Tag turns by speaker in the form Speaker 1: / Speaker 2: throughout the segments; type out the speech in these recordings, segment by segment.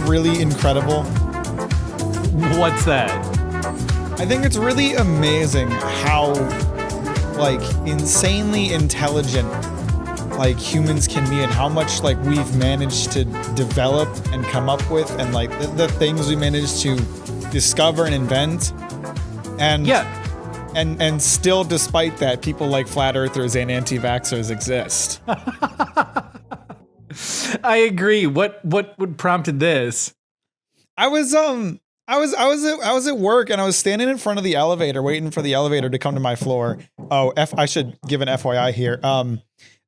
Speaker 1: really incredible?
Speaker 2: What's that?
Speaker 1: I think it's really amazing how, like, insanely intelligent, like, humans can be and how much, like, we've managed to develop and come up with and, like, the things we managed to discover and invent. And and still, despite that, people like flat earthers and anti-vaxxers exist.
Speaker 2: I agree. What prompted this?
Speaker 1: I was at work and I was standing in front of the elevator waiting for the elevator to come to my floor. Oh, I should give an FYI here.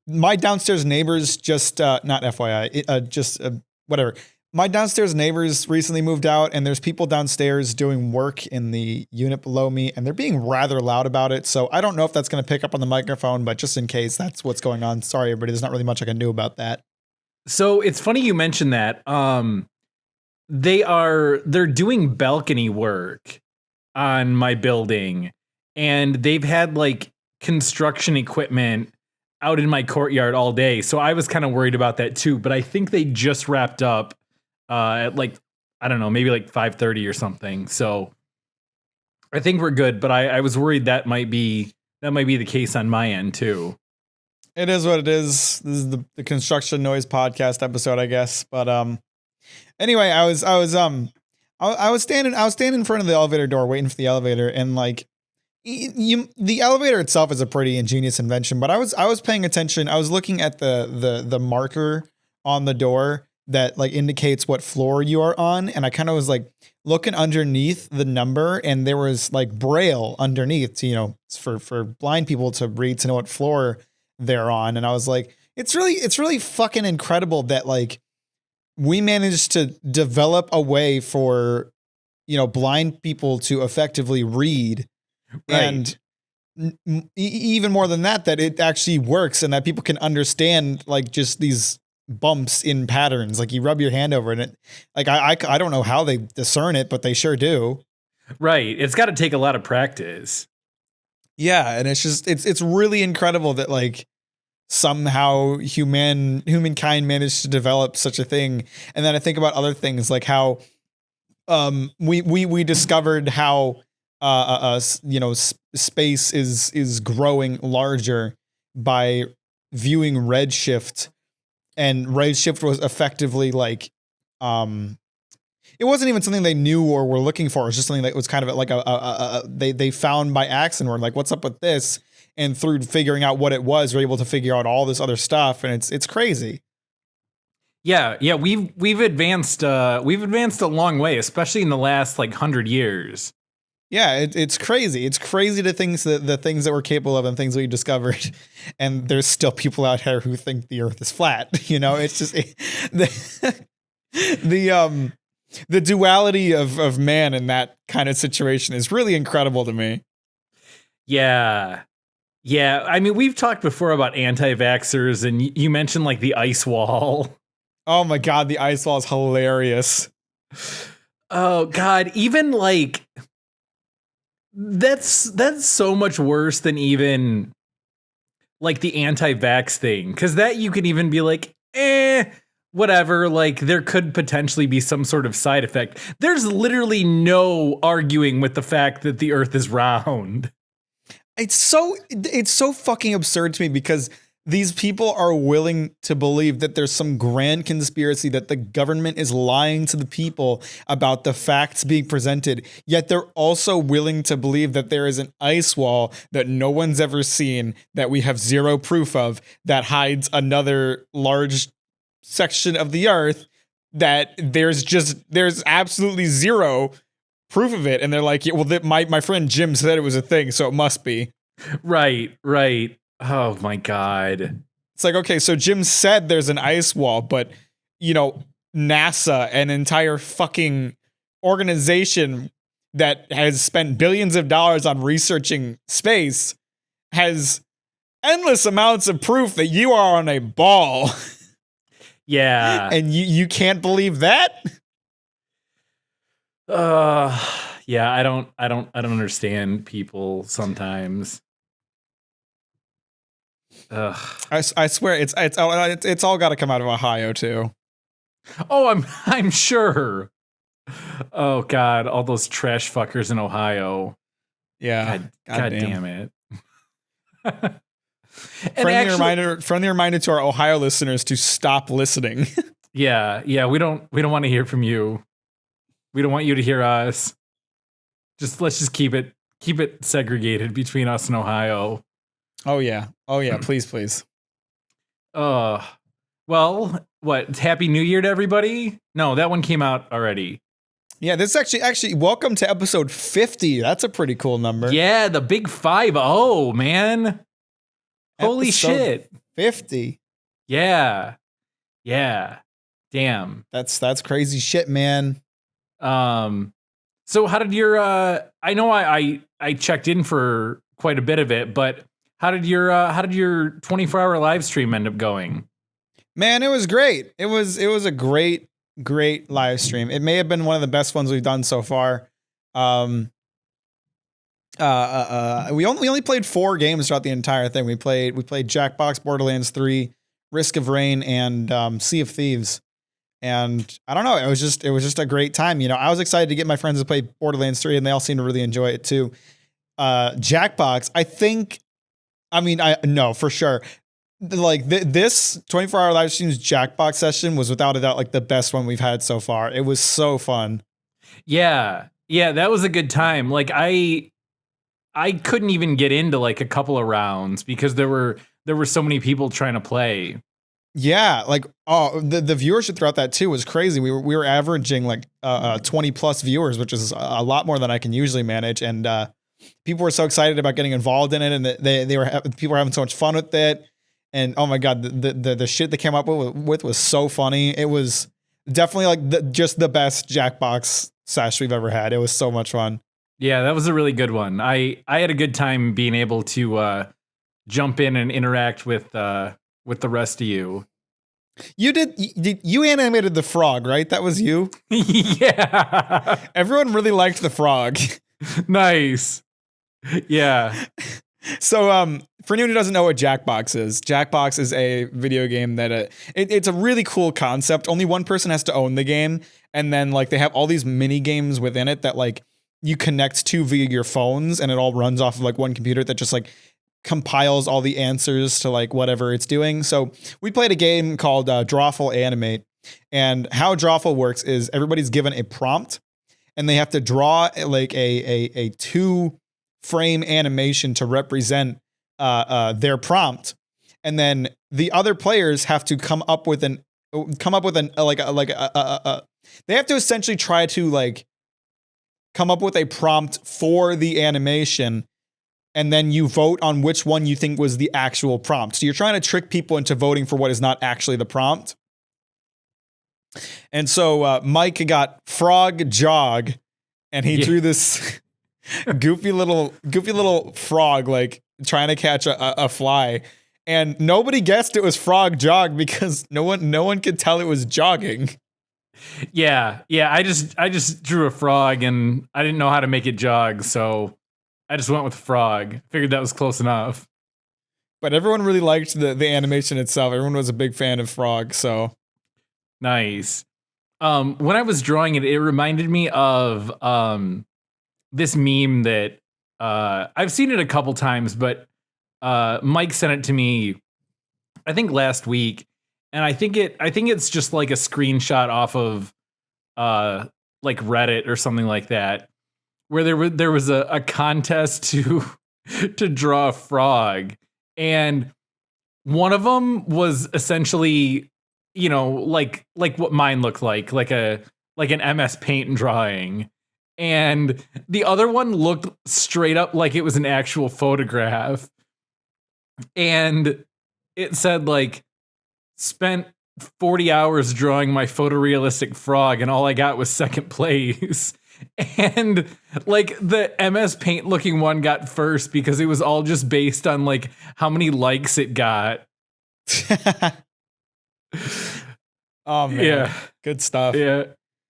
Speaker 1: My downstairs neighbors just not FYI, whatever. My downstairs neighbors recently moved out and there's people downstairs doing work in the unit below me and they're being rather loud about it. So I don't know if that's going to pick up on the microphone, but just in case that's what's going on. Sorry, everybody. There's not really much I can do about that.
Speaker 2: So it's funny you mentioned that. They're doing balcony work on my building and they've had like construction equipment out in my courtyard all day. So I was kind of worried about that too, but I think they just wrapped up at like, I don't know, maybe like 5:30 or something. So I think we're good, but I was worried that might be the case on my end too.
Speaker 1: It is what it is. This is the construction noise podcast episode, I guess. But anyway, I was standing in front of the elevator door waiting for the elevator, and like the elevator itself is a pretty ingenious invention, but I was paying attention. I was looking at the marker on the door that like indicates what floor you are on, and I kind of was like looking underneath the number, and there was like braille underneath, you know, for blind people to read to know what floor they're on. And I was like, it's really fucking incredible that like we managed to develop a way for, you know, blind people to effectively read. Right. And even more than that it actually works and that people can understand like just these bumps in patterns. Like you rub your hand over it, and it, like I don't know how they discern it, but they sure do.
Speaker 2: Right. It's got to take a lot of practice.
Speaker 1: Yeah, and it's just it's really incredible that like somehow humankind managed to develop such a thing. And then I think about other things like how we discovered how you know, space is growing larger by viewing redshift, and redshift was effectively like it wasn't even something they knew or were looking for. It was just something that was kind of like they found by accident. Were like, what's up with this? And through figuring out what it was, we're able to figure out all this other stuff, and it's crazy.
Speaker 2: Yeah, we've advanced a long way, especially in the last like 100 years.
Speaker 1: Yeah, it's crazy. It's crazy to think that the things that we're capable of and things we discovered, and there's still people out here who think the Earth is flat. You know, it's just the duality of man in that kind of situation is really incredible to me.
Speaker 2: Yeah. I mean, we've talked before about anti-vaxxers, and you mentioned like the ice wall.
Speaker 1: Oh my God, the ice wall is hilarious.
Speaker 2: Oh God, even like. That's so much worse than even like the anti-vax thing, because that you can even be like, whatever, like there could potentially be some sort of side effect. There's literally no arguing with the fact that the Earth is round.
Speaker 1: It's so fucking absurd to me because these people are willing to believe that there's some grand conspiracy that the government is lying to the people about the facts being presented. Yet they're also willing to believe that there is an ice wall that no one's ever seen, that we have zero proof of, that hides another large section of the Earth that there's absolutely zero proof of it. And they're like, yeah, well, my friend Jim said it was a thing, so it must be.
Speaker 2: Right. Oh my God.
Speaker 1: It's like, okay, so Jim said there's an ice wall, but, you know, NASA, an entire fucking organization that has spent billions of dollars on researching space, has endless amounts of proof that you are on a ball.
Speaker 2: Yeah.
Speaker 1: And you can't believe that?
Speaker 2: Yeah, I don't understand people sometimes. Ugh.
Speaker 1: I swear it's all got to come out of Ohio too.
Speaker 2: Oh, I'm sure. Oh God, all those trash fuckers in Ohio.
Speaker 1: Yeah.
Speaker 2: God damn it.
Speaker 1: Friendly reminder to our Ohio listeners to stop listening.
Speaker 2: Yeah, we don't want to hear from you. We don't want you to hear us. Let's just keep it segregated between us and Ohio.
Speaker 1: Oh yeah, please.
Speaker 2: Well, what? Happy New Year to everybody. No, that one came out already.
Speaker 1: Yeah, this is actually welcome to episode 50. That's a pretty cool number.
Speaker 2: Yeah, the big 50, man. Holy shit.
Speaker 1: 50.
Speaker 2: Yeah. Damn.
Speaker 1: That's crazy shit, man.
Speaker 2: So how did your I know I checked in for quite a bit of it, but how did your 24-hour live stream end up going?
Speaker 1: Man, it was great. It was a great live stream. It may have been one of the best ones we've done so far. We only played 4 games throughout the entire thing. We played Jackbox, Borderlands 3, Risk of Rain, and Sea of Thieves. And I don't know, it was just a great time. You know, I was excited to get my friends to play Borderlands 3, and they all seemed to really enjoy it too. Jackbox, I know for sure. Like this 24-hour live stream's Jackbox session was without a doubt like the best one we've had so far. It was so fun.
Speaker 2: Yeah, that was a good time. Like I couldn't even get into like a couple of rounds because there were so many people trying to play. Yeah,
Speaker 1: like the viewership throughout that too was crazy. We were averaging like 20 plus viewers, which is a lot more than I can usually manage. And people were so excited about getting involved in it, and people were having so much fun with it. And oh my god, the shit they came up with was so funny. It was definitely like just the best Jackbox sesh we've ever had. It was so much fun.
Speaker 2: Yeah, that was a really good one. I had a good time being able to jump in and interact with the rest of you.
Speaker 1: You animated the frog, right? That was you?
Speaker 2: Yeah.
Speaker 1: Everyone really liked the frog.
Speaker 2: Nice. Yeah.
Speaker 1: So, for anyone who doesn't know what Jackbox is a video game that it's a really cool concept. Only one person has to own the game, and then like they have all these mini games within it that like you connect to via your phones, and it all runs off of like one computer that just like compiles all the answers to like whatever it's doing. So we played a game called Drawful Animate, and how Drawful works is everybody's given a prompt, and they have to draw like a 2-frame animation to represent their prompt, and then the other players have to come up with they have to essentially try to like come up with a prompt for the animation, and then you vote on which one you think was the actual prompt. So you're trying to trick people into voting for what is not actually the prompt. And so Mike got Frog Jog, and he drew this goofy little frog like trying to catch a fly, and nobody guessed it was Frog Jog because no one could tell it was jogging.
Speaker 2: Yeah. I just drew a frog, and I didn't know how to make it jog, so I just went with frog. Figured that was close enough.
Speaker 1: But everyone really liked the animation itself. Everyone was a big fan of Frog, so
Speaker 2: nice. When I was drawing it, it reminded me of this meme that I've seen it a couple times, but Mike sent it to me, I think last week, and I think it's just like a screenshot off of like Reddit or something like that, where there was a contest to draw a frog, and one of them was essentially, you know, like what mine looked like an MS Paint drawing. And the other one looked straight up like it was an actual photograph. And it said like, spent 40 hours drawing my photorealistic frog, and all I got was second place. And like the MS Paint looking one got first because it was all just based on like how many likes it got.
Speaker 1: Oh man. Yeah. Good stuff.
Speaker 2: Yeah.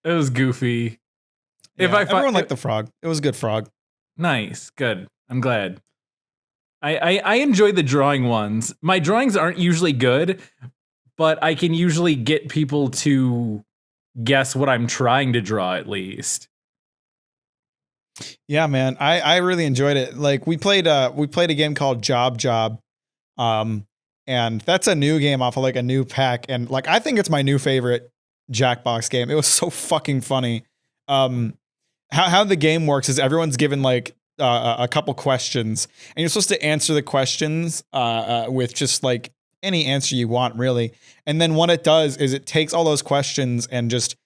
Speaker 2: It was goofy.
Speaker 1: Yeah, everyone liked the frog. It was a good frog.
Speaker 2: Nice. Good. I'm glad. I enjoy the drawing ones. My drawings aren't usually good, but I can usually get people to guess what I'm trying to draw at least.
Speaker 1: Yeah, man, I really enjoyed it. Like we played a game called Job, and that's a new game off of like a new pack, and like I think it's my new favorite Jackbox game. It was so fucking funny. How the game works is everyone's given like a couple questions, and you're supposed to answer the questions with just like any answer you want, really. And then what it does is it takes all those questions and just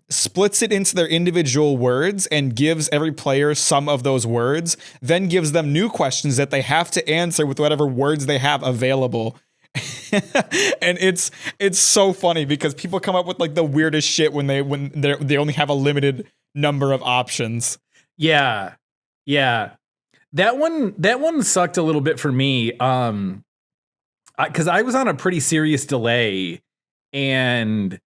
Speaker 1: splits it into their individual words and gives every player some of those words, then gives them new questions that they have to answer with whatever words they have available. And it's so funny because people come up with like the weirdest shit when they only have a limited number of options.
Speaker 2: Yeah. That one sucked a little bit for me. Because I was on a pretty serious delay, and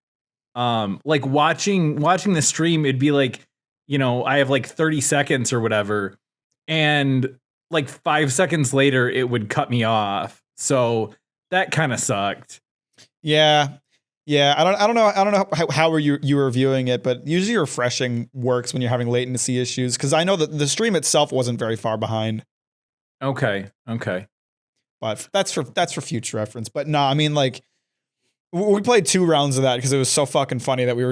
Speaker 2: like watching the stream, it'd be like, I have like 30 seconds or whatever, and like 5 seconds later it would cut me off. So that kind of sucked.
Speaker 1: Yeah. I don't know how you were viewing it, but usually refreshing works when you're having latency issues, because I know that the stream itself wasn't very far behind.
Speaker 2: Okay.
Speaker 1: But that's for future reference. But no, I mean, like, we played 2 rounds of that because it was so fucking funny that we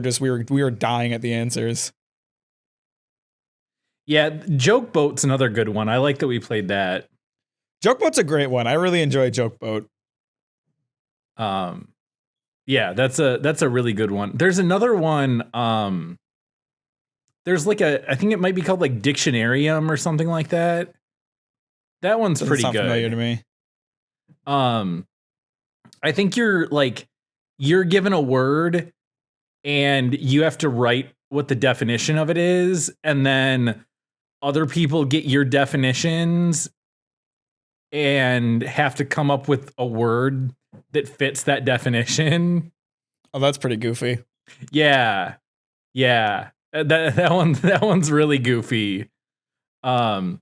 Speaker 1: were dying at the answers.
Speaker 2: Yeah, Joke Boat's another good one. I like that we played that.
Speaker 1: Joke Boat's a great one. I really enjoy Joke Boat.
Speaker 2: Yeah, that's a really good one. There's another one. There's like I think it might be called like Dictionarium or something like that. That one's pretty good.
Speaker 1: Familiar to me.
Speaker 2: I think you're given a word and you have to write what the definition of it is, and then other people get your definitions and have to come up with a word that fits that definition.
Speaker 1: Oh, that's pretty goofy.
Speaker 2: Yeah. That one's really goofy. But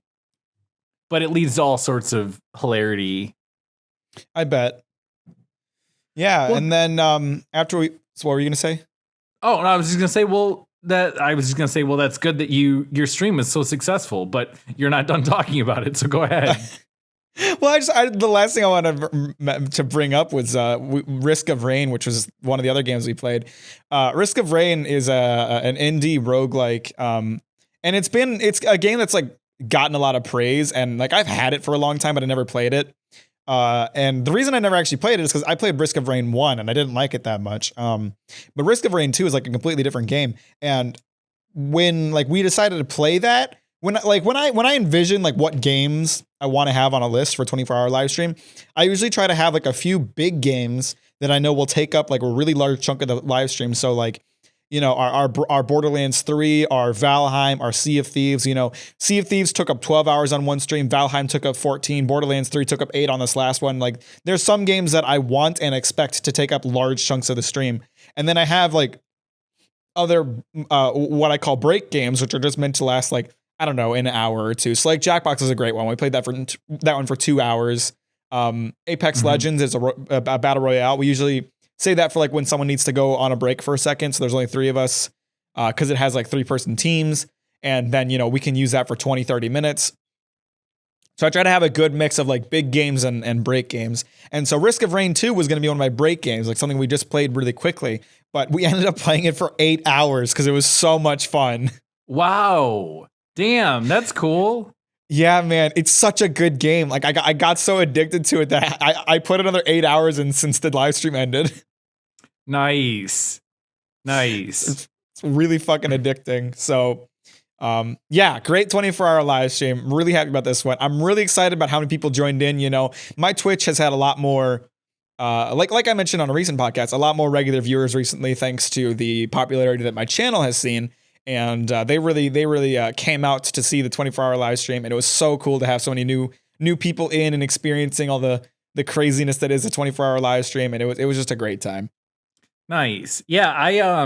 Speaker 2: it leads to all sorts of hilarity.
Speaker 1: I bet. Yeah, well, and then after so what were you gonna say?
Speaker 2: Oh, no, I was just gonna say, well, that's good that your stream was so successful, but you're not done talking about it, so go ahead.
Speaker 1: Well, the last thing I wanted to bring up was Risk of Rain, which was one of the other games we played. Risk of Rain is an indie roguelike, and it's a game that's like gotten a lot of praise, and like I've had it for a long time, but I never played it. And the reason I never actually played it is because I played Risk of Rain 1 and I didn't like it that much. But Risk of Rain 2 is like a completely different game. And when like we decided to play that, when I envision like what games I want to have on a list for 24-hour live stream, I usually try to have like a few big games that I know will take up like a really large chunk of the live stream. So like, our Borderlands 3, our Valheim, our Sea of Thieves. Sea of Thieves took up 12 hours on one stream. Valheim took up 14. Borderlands 3 took up 8 on this last one. Like, there's some games that I want and expect to take up large chunks of the stream. And then I have like other what I call break games, which are just meant to last like, I don't know, an hour or two. So like Jackbox is a great one. We played that one for 2 hours. Apex Legends is a battle royale. We usually say that for like when someone needs to go on a break for a second. So there's only 3 of us because it has like 3-person teams. And then, we can use that for 20, 30 minutes. So I try to have a good mix of like big games and break games. And so Risk of Rain 2 was going to be one of my break games, like something we just played really quickly. But we ended up playing it for 8 hours because it was so much fun.
Speaker 2: Wow. Damn, that's cool.
Speaker 1: Yeah, man, it's such a good game. Like I got so addicted to it that I put another 8 hours in since the live stream ended.
Speaker 2: Nice.
Speaker 1: It's really fucking addicting. So, yeah, great 24-hour live stream. I'm really happy about this one. I'm really excited about how many people joined in. My Twitch has had a lot more, like I mentioned on a recent podcast, a lot more regular viewers recently, thanks to the popularity that my channel has seen. And they really came out to see the 24-hour live stream, and it was so cool to have so many new people in and experiencing all the craziness that is a 24-hour live stream, and it was just a great time.
Speaker 2: Nice. Yeah,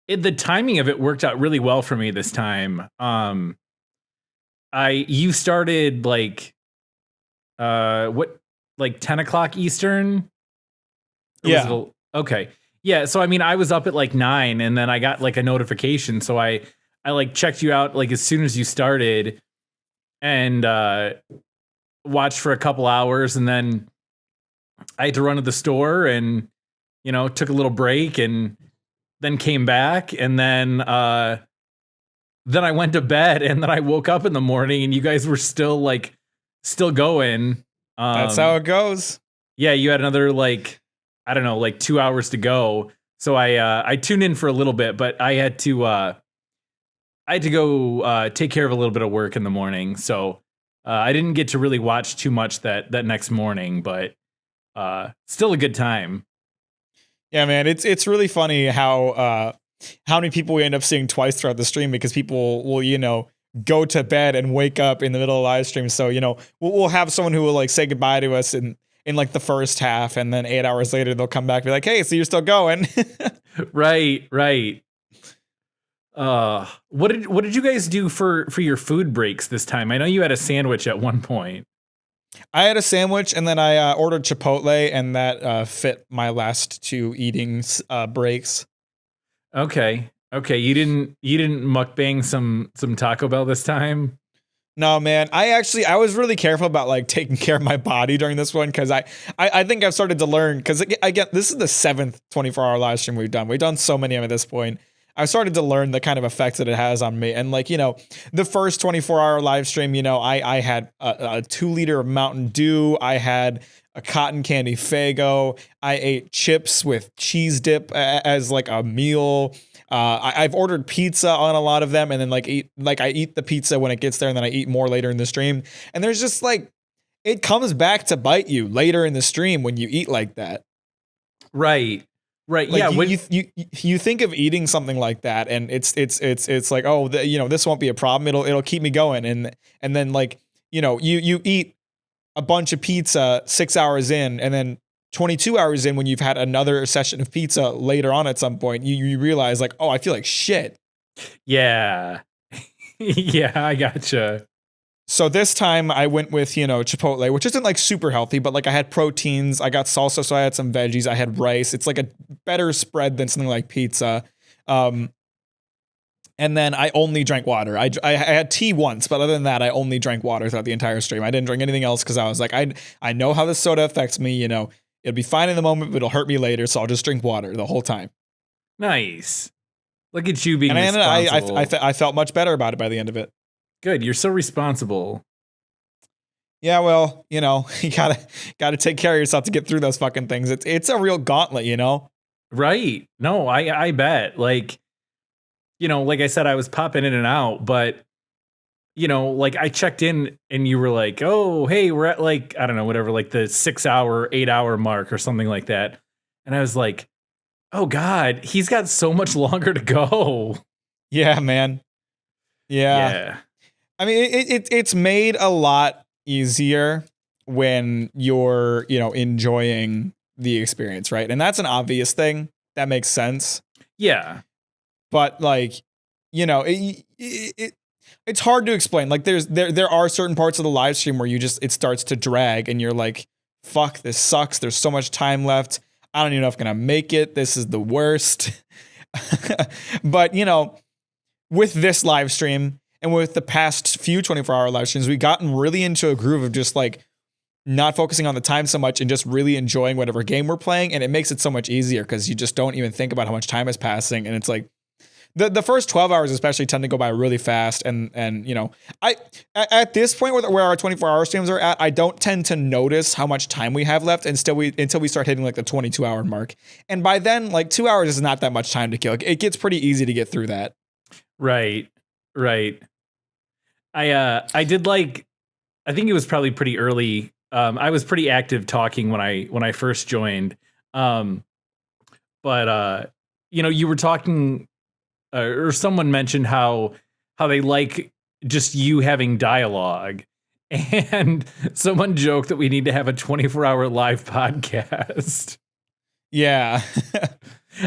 Speaker 2: the timing of it worked out really well for me this time. You started like 10 o'clock Eastern?
Speaker 1: Yeah.
Speaker 2: Okay. Yeah. So, I mean, I was up at like 9 and then I got like a notification. So I like checked you out like as soon as you started and watched for a couple hours. And then I had to run to the store and, took a little break and then came back. And then I went to bed and then I woke up in the morning and you guys were still going.
Speaker 1: That's how it goes.
Speaker 2: Yeah. You had another like 2 hours to go. So I tuned in for a little bit, but I had to go take care of a little bit of work in the morning. So I didn't get to really watch too much that next morning, but still a good time.
Speaker 1: Yeah, man, it's really funny how many people we end up seeing twice throughout the stream, because people will, go to bed and wake up in the middle of the live stream. So, we'll have someone who will like say goodbye to us in like the first half, and then 8 hours later they'll come back and be like, hey, so you're still going.
Speaker 2: Right. What did you guys do for your food breaks this time? I know you had a sandwich at one point.
Speaker 1: I had a sandwich, and then I ordered Chipotle, and that fit my last 2 eating breaks.
Speaker 2: Okay. You didn't mukbang some Taco Bell this time?
Speaker 1: No, man. I was really careful about like taking care of my body during this one, because I think I've started to learn, because again, this is the 7th 24-hour live stream we've done. We've done so many of them at this point. I started to learn the kind of effects that it has on me. And like, the first 24-hour live stream, I had a 2-liter of Mountain Dew. I had a cotton candy Faygo. I ate chips with cheese dip as like a meal. I've ordered pizza on a lot of them, and then I eat the pizza when it gets there, and then I eat more later in the stream. And there's just like, it comes back to bite you later in the stream when you eat like that.
Speaker 2: Right.
Speaker 1: Like, yeah, you think of eating something like that, and it's like, oh, this won't be a problem. It'll keep me going, and then like, you eat a bunch of pizza 6 hours in, and then 22 hours in, when you've had another session of pizza later on at some point, you realize like, oh, I feel like shit.
Speaker 2: Yeah. Yeah, I gotcha.
Speaker 1: So this time I went with, Chipotle, which isn't like super healthy, but like I had proteins, I got salsa, so I had some veggies, I had rice. It's like a better spread than something like pizza. And then I only drank water. I had tea once, but other than that, I only drank water throughout the entire stream. I didn't drink anything else, because I was like, I know how this soda affects me, it'll be fine in the moment, but it'll hurt me later, so I'll just drink water the whole time.
Speaker 2: Nice. Look at you being
Speaker 1: and
Speaker 2: responsible.
Speaker 1: I felt much better about it by the end of it.
Speaker 2: Good. You're so responsible.
Speaker 1: Yeah, well, you gotta take care of yourself to get through those fucking things. It's a real gauntlet,
Speaker 2: Right. No, I bet. Like, like I said, I was popping in and out, but like I checked in and you were like, oh, hey, we're at like, I don't know, whatever, like the 6 hour, 8 hour mark or something like that. And I was like, oh God, he's got so much longer to go.
Speaker 1: Yeah, man. Yeah. I mean, it's made a lot easier when you're, enjoying the experience, right? And that's an obvious thing. That makes sense.
Speaker 2: Yeah.
Speaker 1: But like, it's hard to explain. Like there are certain parts of the live stream where it starts to drag, and you're like, fuck, this sucks. There's so much time left. I don't even know if I'm going to make it. This is the worst. But, with this live stream, and with the past few 24-hour live streams, we've gotten really into a groove of just like not focusing on the time so much and just really enjoying whatever game we're playing. And it makes it so much easier, because you just don't even think about how much time is passing. And it's like the first 12 hours especially tend to go by really fast. And I at this point where our 24-hour streams are at, I don't tend to notice how much time we have left until we start hitting like the 22-hour mark. And by then, like 2 hours is not that much time to kill. It gets pretty easy to get through that.
Speaker 2: Right. I did like, I think it was probably pretty early. I was pretty active talking when I first joined. But you were talking, or someone mentioned how they like just you having dialogue, and someone joked that we need to have a 24-hour live podcast.
Speaker 1: Yeah.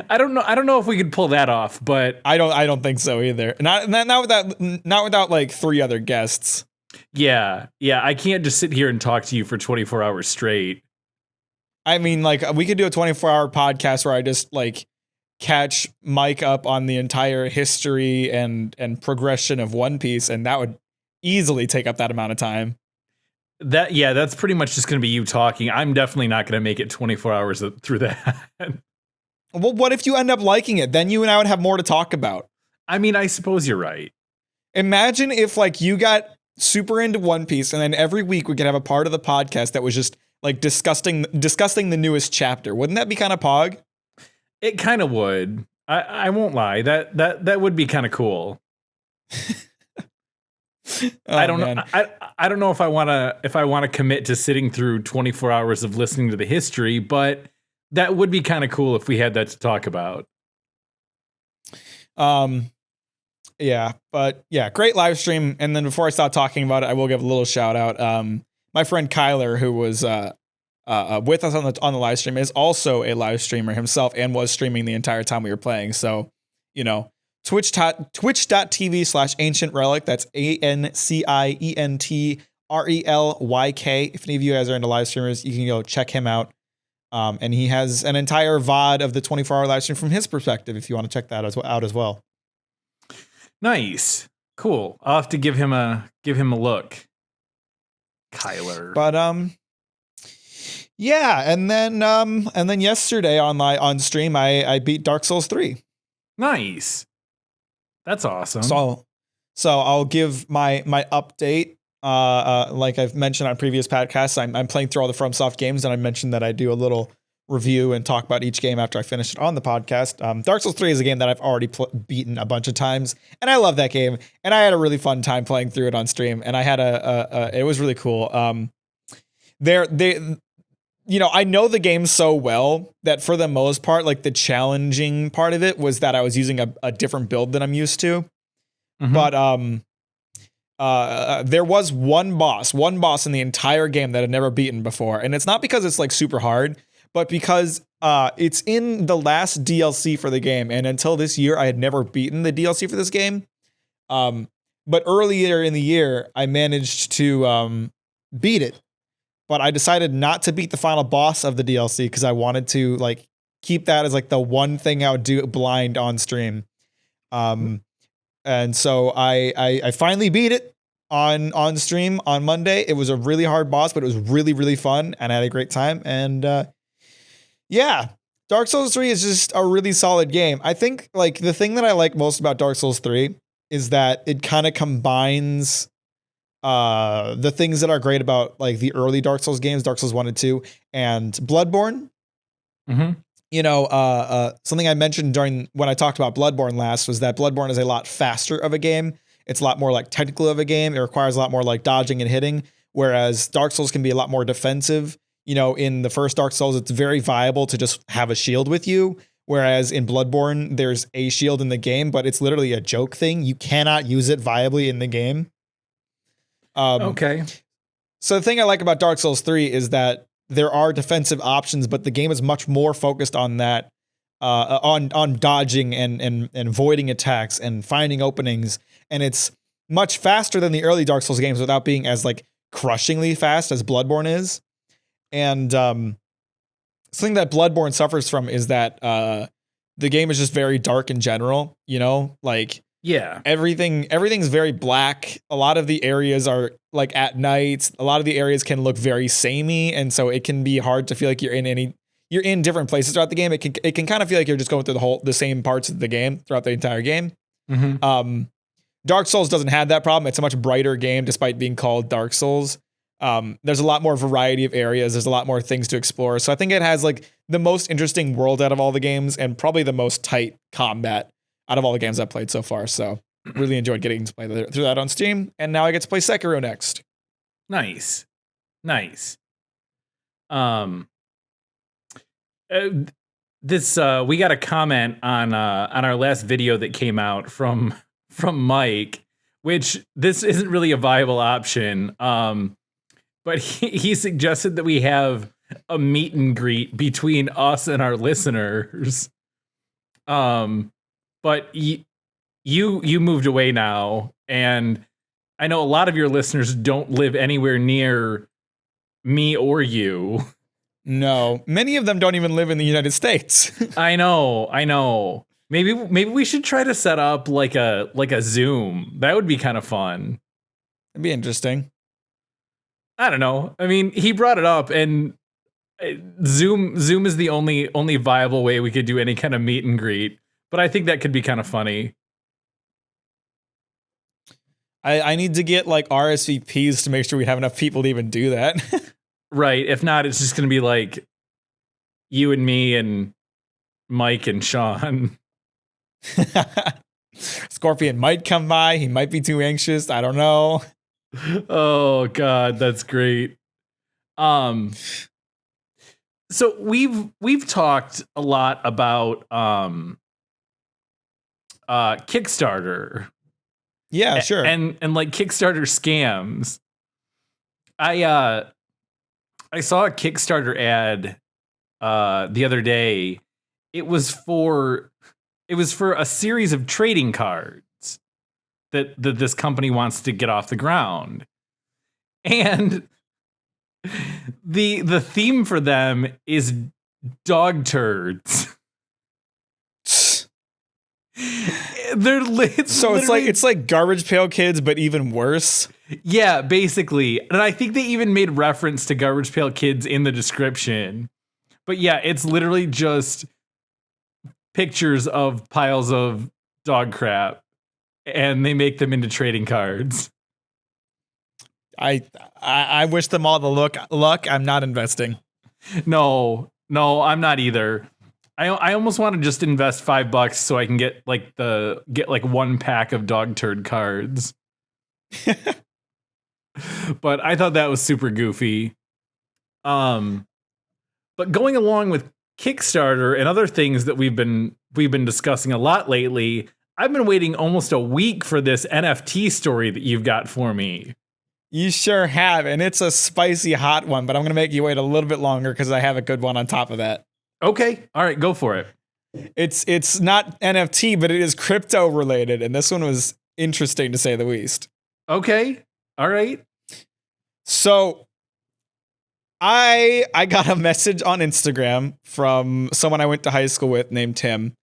Speaker 2: I don't know if we could pull that off, but
Speaker 1: I don't think so either. Not without like 3 other guests.
Speaker 2: Yeah. I can't just sit here and talk to you for 24 hours straight.
Speaker 1: I mean, like, we could do a 24-hour podcast where I just like catch Mike up on the entire history and progression of One Piece, and that would easily take up that amount of time.
Speaker 2: That's pretty much just going to be you talking. I'm definitely not going to make it 24 hours through that.
Speaker 1: Well, what if you end up liking it? Then you and I would have more to talk about. I
Speaker 2: mean, I suppose you're right.
Speaker 1: Imagine if like you got super into One Piece, and then every week we could have a part of the podcast that was just like discussing the newest chapter. Wouldn't that be kind of pog?
Speaker 2: It kind of would. I won't lie. That would be kind of cool. I don't know. I don't know if I want to commit to sitting through 24 hours of listening to the history, but that would be kind of cool if we had that to talk about.
Speaker 1: Yeah, but yeah, great live stream. And then before I stop talking about it, I will give a little shout out. My friend Kyler, who was with us on the live stream, is also a live streamer himself and was streaming the entire time we were playing. So, you know, twitch.tv/ancient relic. That's ANCIENTRELYK. If any of you guys are into live streamers, you can go check him out. And he has an entire VOD of the 24-hour live stream from his perspective, if you want to check that out as well.
Speaker 2: Nice. Cool. I'll have to give him a look. Kyler.
Speaker 1: But yeah, and then yesterday on stream I beat Dark Souls 3.
Speaker 2: Nice. That's awesome.
Speaker 1: So I'll give my update. Like I've mentioned on previous podcasts, I'm playing through all the FromSoft games, and I mentioned that I do a little review and talk about each game after I finish it on the podcast. Dark Souls 3 is a game that I've already beaten a bunch of times, and I love that game, and I had a really fun time playing through it on stream, and I had it was really cool. I know the game so well that for the most part, like the challenging part of it was that I was using a different build than I'm used to. Mm-hmm. But there was one boss in the entire game that I'd never beaten before. And it's not because it's like super hard, but because it's in the last DLC for the game. And until this year, I had never beaten the DLC for this game. But earlier in the year, I managed to beat it. But I decided not to beat the final boss of the DLC because I wanted to like keep that as like the one thing I would do blind on stream. And so I finally beat it on stream on Monday. It was a really hard boss, but it was really, really fun, and I had a great time. And yeah, Dark Souls 3 is just a really solid game. I think like the thing that I like most about Dark Souls 3 is that it kind of combines the things that are great about like the early Dark Souls games, Dark Souls 1 and 2, and Bloodborne.
Speaker 2: Mm-hmm.
Speaker 1: You know, something I mentioned when I talked about Bloodborne last was that Bloodborne is a lot faster of a game. It's a lot more like technical of a game. It requires a lot more like dodging and hitting, whereas Dark Souls can be a lot more defensive. You know, in the first Dark Souls, it's very viable to just have a shield with you. Whereas in Bloodborne, there's a shield in the game, but it's literally a joke thing. You cannot use it viably in the game.
Speaker 2: Okay.
Speaker 1: So the thing I like about Dark Souls 3 is that there are defensive options, but the game is much more focused on that, on dodging and avoiding attacks and finding openings. And it's much faster than the early Dark Souls games without being as like crushingly fast as Bloodborne is. And something that Bloodborne suffers from is that the game is just very dark in general, you know, like
Speaker 2: yeah,
Speaker 1: everything's very black. A lot of the areas are like at night. A lot of the areas can look very samey, and so it can be hard to feel like you're in different places throughout the game. It can kind of feel like you're just going through the same parts of the game throughout the entire game.
Speaker 2: Mm-hmm.
Speaker 1: Dark Souls doesn't have that problem. It's a much brighter game despite being called Dark Souls. There's a lot more variety of areas. There's a lot more things to explore. So I think it has like the most interesting world out of all the games and probably the most tight combat out of all the games I've played so far. So really enjoyed getting to play through that on Steam. And now I get to play Sekiro next.
Speaker 2: Nice. We got a comment on our last video that came out from Mike, which this isn't really a viable option. But he suggested that we have a meet and greet between us and our listeners. But you moved away now, and I know a lot of your listeners don't live anywhere near me or you.
Speaker 1: No, many of them don't even live in the United States.
Speaker 2: I know. Maybe we should try to set up like a Zoom. That would be kind of fun.
Speaker 1: It'd be interesting.
Speaker 2: I don't know. I mean, he brought it up, and Zoom is the only viable way we could do any kind of meet and greet. But I think that could be kind of funny.
Speaker 1: I need to get like RSVPs to make sure we have enough people to even do that.
Speaker 2: Right. If not, it's just going to be like you and me and Mike and Sean.
Speaker 1: Scorpion might come by. He might be too anxious. I don't know.
Speaker 2: Oh God, that's great. So we've talked a lot about Kickstarter.
Speaker 1: Yeah, sure.
Speaker 2: And like Kickstarter scams. I saw a Kickstarter ad the other day. It was for a series of trading cards that this company wants to get off the ground. And the theme for them is dog turds.
Speaker 1: It's like Garbage Pail Kids, but even worse.
Speaker 2: Yeah, basically. And I think they even made reference to Garbage Pail Kids in the description. But yeah, it's literally just pictures of piles of dog crap, and they make them into trading cards.
Speaker 1: I wish them all the luck. I'm not investing.
Speaker 2: No, I'm not either. I almost want to just invest $5 so I can get like 1 pack of dog turd cards. But I thought that was super goofy. But going along with Kickstarter and other things that we've been discussing a lot lately, I've been waiting almost a week for this NFT story that you've got for me.
Speaker 1: You sure have, and it's a spicy hot one, but I'm going to make you wait a little bit longer because I have a good one on top of that.
Speaker 2: Okay. All right, go for it.
Speaker 1: It's not NFT, but it is crypto related, and this one was interesting to say the least.
Speaker 2: Okay. All right.
Speaker 1: So I got a message on Instagram from someone I went to high school with named Tim.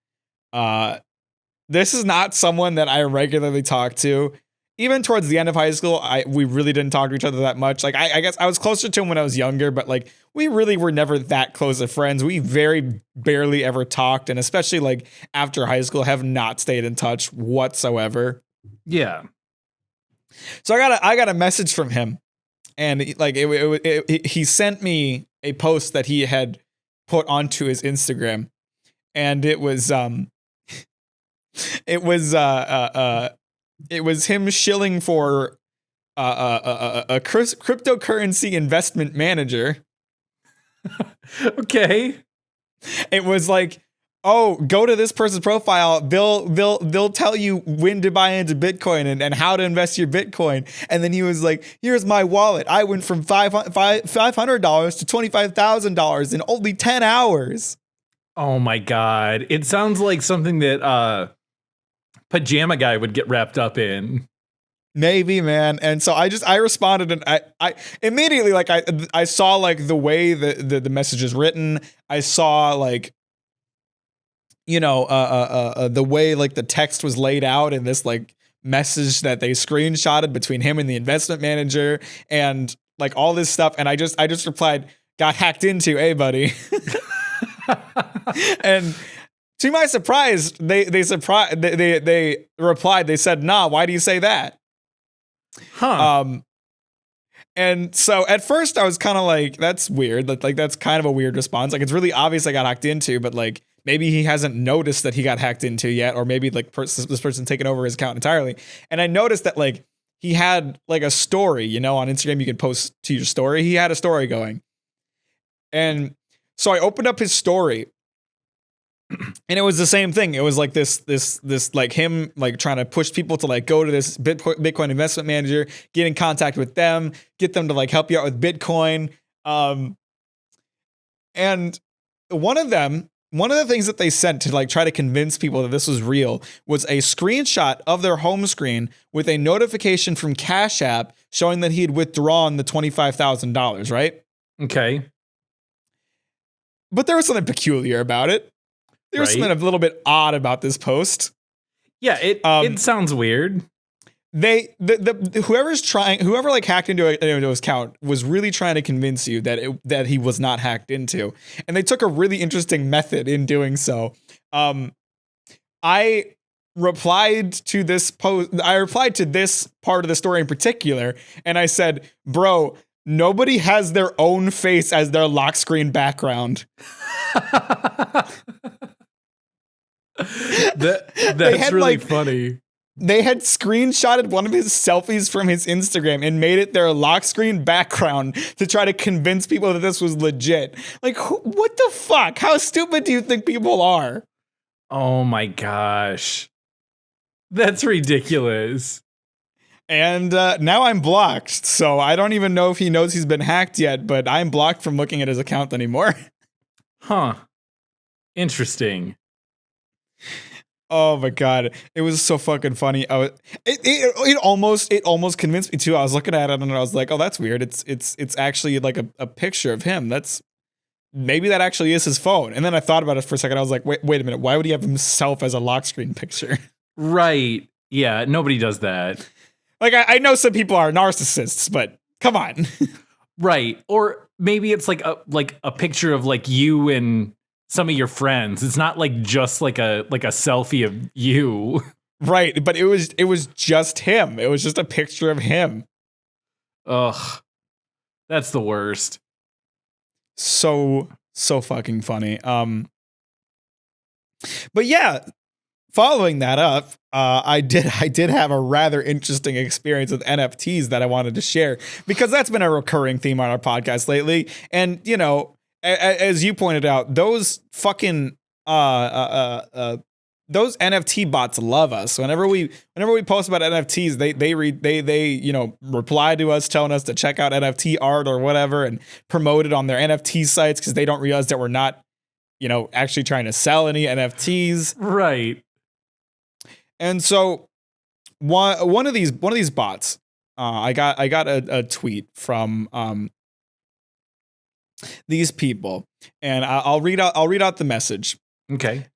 Speaker 1: This is not someone that I regularly talk to. Even towards the end of high school, we really didn't talk to each other that much. Like, I guess I was closer to him when I was younger, but like we really were never that close of friends. We very barely ever talked, and especially like after high school, have not stayed in touch whatsoever.
Speaker 2: Yeah.
Speaker 1: So I got a message from him, and he sent me a post that he had put onto his Instagram, and it was it was him shilling for a cryptocurrency investment manager.
Speaker 2: Okay.
Speaker 1: It was like, oh, go to this person's profile. They'll tell you when to buy into Bitcoin and how to invest your Bitcoin. And then he was like, here's my wallet. I went from $500 to $25,000 in only 10 hours.
Speaker 2: Oh my God. It sounds like something that Pajama Guy would get wrapped up in.
Speaker 1: Maybe, man. And so I responded, and I immediately, like, I saw like the way the message is written. I saw like, the way like the text was laid out in this like message that they screenshotted between him and the investment manager and like all this stuff. And I just replied, got hacked into, hey buddy. And to my surprise, they replied, they said, nah, why do you say that?
Speaker 2: Huh.
Speaker 1: And so at first I was kind of like, that's weird. Like that's kind of a weird response. Like it's really obvious I got hacked into, but like maybe he hasn't noticed that he got hacked into yet, or maybe like this person taken over his account entirely. And I noticed that like he had like a story, on Instagram you can post to your story. He had a story going. And so I opened up his story, and it was the same thing. It was like this like him like trying to push people to like go to this Bitcoin investment manager, get in contact with them, get them to like help you out with Bitcoin. And one of the things that they sent to like try to convince people that this was real was a screenshot of their home screen with a notification from Cash App showing that he had withdrawn the $25,000, right?
Speaker 2: Okay.
Speaker 1: But there was something peculiar about it. There was something a little bit odd about this post.
Speaker 2: Yeah, it sounds weird.
Speaker 1: Whoever like hacked into his account was really trying to convince you that he was not hacked into, and they took a really interesting method in doing so. I replied to this post. I replied to this part of the story in particular, and I said, "Bro, nobody has their own face as their lock screen background."
Speaker 2: That's really funny.
Speaker 1: They had screenshotted one of his selfies from his Instagram and made it their lock screen background to try to convince people that this was legit. Like, what the fuck? How stupid do you think people are?
Speaker 2: Oh my gosh. That's ridiculous.
Speaker 1: And now I'm blocked, so I don't even know if he knows he's been hacked yet, but I'm blocked from looking at his account anymore.
Speaker 2: Huh. Interesting.
Speaker 1: Oh my god, it was so fucking funny. It almost convinced me too. I was looking at it and I was like, oh, that's weird. It's actually like a picture of him. Maybe that actually is his phone. And then I thought about it for a second. I was like, wait a minute. Why would he have himself as a lock screen picture?
Speaker 2: Right. Yeah. Nobody does that.
Speaker 1: Like I know some people are narcissists, but come on.
Speaker 2: Right. Or maybe it's like a picture of like you and some of your friends. It's not like just like a selfie of you.
Speaker 1: Right, but it was just him. It was just a picture of him.
Speaker 2: Ugh. That's the worst.
Speaker 1: So fucking funny. But yeah, following that up, I did have a rather interesting experience with NFTs that I wanted to share because that's been a recurring theme on our podcast lately. And you know, as you pointed out, those fucking those NFT bots love us. Whenever we post about NFTs, they you know, reply to us telling us to check out NFT art or whatever and promote it on their NFT sites because they don't realize that we're not, you know, actually trying to sell any NFTs.
Speaker 2: Right.
Speaker 1: And so one of these bots, I got a tweet from these people, and I'll read out the message.
Speaker 2: Okay.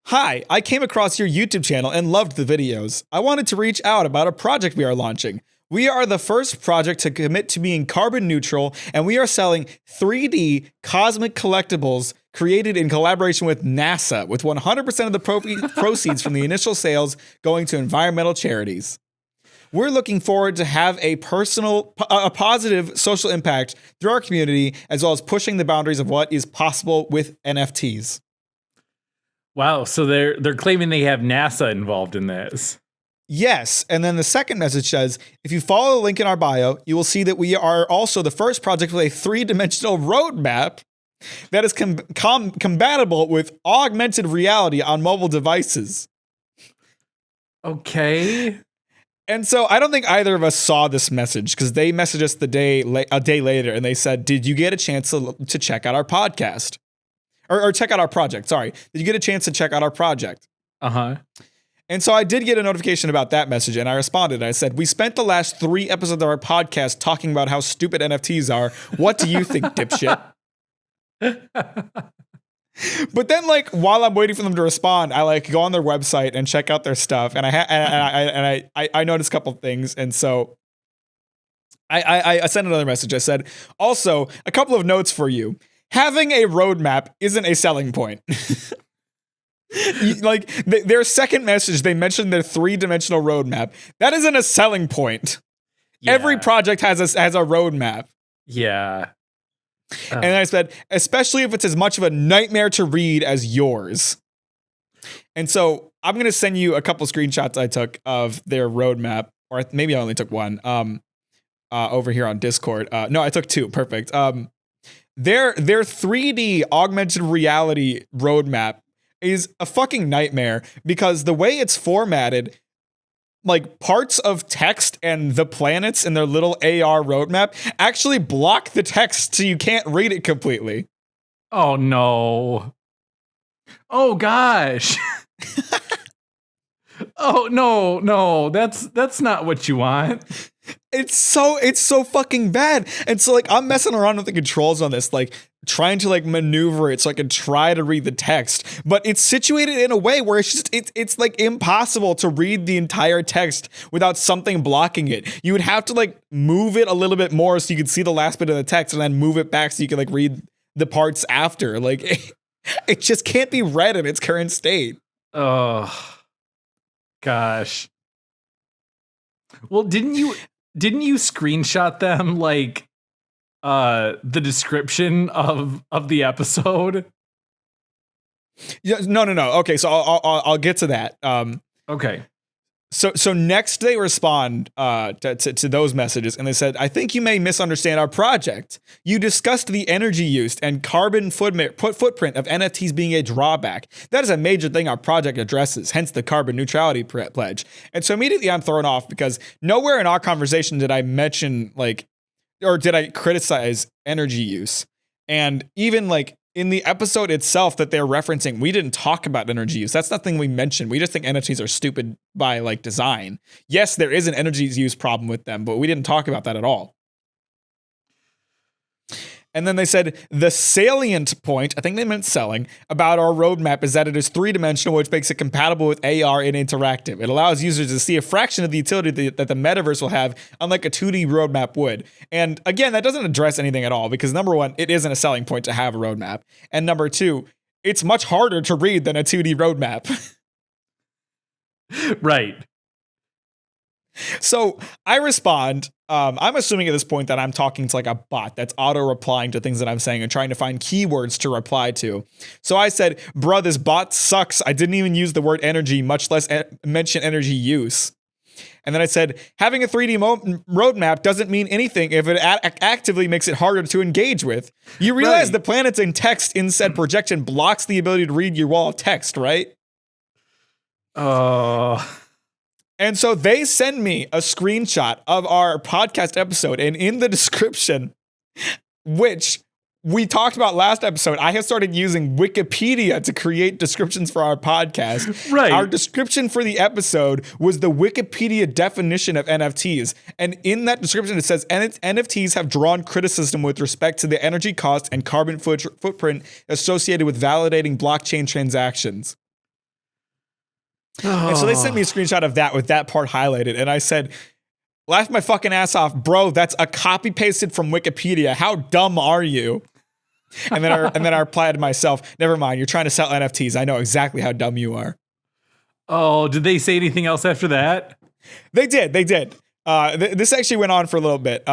Speaker 1: Hi, I came across your YouTube channel and loved the videos. I wanted to reach out about a project we are launching. We are the first project to commit to being carbon neutral, and we are selling 3D cosmic collectibles created in collaboration with NASA, with 100% of the proceeds from the initial sales going to environmental charities. We're looking forward to have a positive social impact through our community, as well as pushing the boundaries of what is possible with NFTs.
Speaker 2: Wow, so they're claiming they have NASA involved in this.
Speaker 1: Yes, and then the second message says, if you follow the link in our bio, you will see that we are also the first project with a 3-dimensional roadmap that is compatible with augmented reality on mobile devices.
Speaker 2: Okay.
Speaker 1: And so I don't think either of us saw this message because they messaged us a day later and they said, did you get a chance to check out our podcast? Or check out our project, sorry. Did you get a chance to check out our project?
Speaker 2: Uh-huh.
Speaker 1: And so I did get a notification about that message and I responded. I said, we spent the last 3 episodes of our podcast talking about how stupid NFTs are. What do you think, dipshit? But then, like, while I'm waiting for them to respond, I like go on their website and check out their stuff, and I noticed a couple of things, and so I sent another message. I said, also, a couple of notes for you. Having a roadmap isn't a selling point. Like their second message, they mentioned their 3-dimensional roadmap. That isn't a selling point. Yeah. Every project has a roadmap.
Speaker 2: Yeah.
Speaker 1: And I said, especially if it's as much of a nightmare to read as yours. And so I'm going to send you a couple screenshots I took of their roadmap, or maybe I only took one, over here on Discord. No, I took 2. Perfect. Their 3D augmented reality roadmap is a fucking nightmare because the way it's formatted, like parts of text and the planets in their little AR roadmap actually block the text so you can't read it completely.
Speaker 2: Oh no. Oh gosh. Oh no, that's not what you want.
Speaker 1: It's so fucking bad. And so like I'm messing around with the controls on this, like trying to like maneuver it so I can try to read the text, but it's situated in a way where it's like impossible to read the entire text without something blocking it. You would have to like move it a little bit more so you could see the last bit of the text and then move it back so you can like read the parts after. Like it just can't be read in its current state.
Speaker 2: Oh gosh. Well, didn't you screenshot them like the description of the episode?
Speaker 1: Yeah, no. Okay, so I'll get to that.
Speaker 2: Okay.
Speaker 1: So next they respond to those messages, and they said, "I think you may misunderstand our project. You discussed the energy use and carbon footprint of NFTs being a drawback. That is a major thing our project addresses, hence the carbon neutrality pledge." And so immediately I'm thrown off because nowhere in our conversation did I mention or did I criticize energy use. And even like in the episode itself that they're referencing, we didn't talk about energy use. That's nothing we mentioned. We just think NFTs are stupid by like design. Yes, there is an energy use problem with them, but we didn't talk about that at all. And then they said the salient point, I think they meant selling, about our roadmap is that it is three-dimensional, which makes it compatible with AR and interactive. It allows users to see a fraction of the utility that the metaverse will have, unlike a 2D roadmap would. And again, that doesn't address anything at all because number one, it isn't a selling point to have a roadmap. And number two, it's much harder to read than a 2D roadmap.
Speaker 2: Right.
Speaker 1: So I respond. I'm assuming at this point that I'm talking to like a bot that's auto replying to things that I'm saying and trying to find keywords to reply to. So I said, "Bruh, this bot sucks. I didn't even use the word energy, much less mention energy use." And then I said, "Having a 3D roadmap doesn't mean anything if it actively makes it harder to engage with. You realize
Speaker 2: Right.
Speaker 1: the planets and text in said projection blocks the ability to read your wall of text, right?"
Speaker 2: Oh.
Speaker 1: And so they send me a screenshot of our podcast episode, and in the description, which we talked about last episode, I have started using Wikipedia to create descriptions for our podcast.
Speaker 2: Right.
Speaker 1: Our description for the episode was the Wikipedia definition of NFTs. And in that description, it says NFTs have drawn criticism with respect to the energy cost and carbon footprint associated with validating blockchain transactions. And so they sent me a screenshot of that with that part highlighted. And I said, "Laugh my fucking ass off, bro. That's a copy pasted from Wikipedia. How dumb are you?" And then I replied to myself, "Never mind. You're trying to sell NFTs. I know exactly how dumb you are."
Speaker 2: Oh, did they say anything else after that?
Speaker 1: They did. This actually went on for a little bit.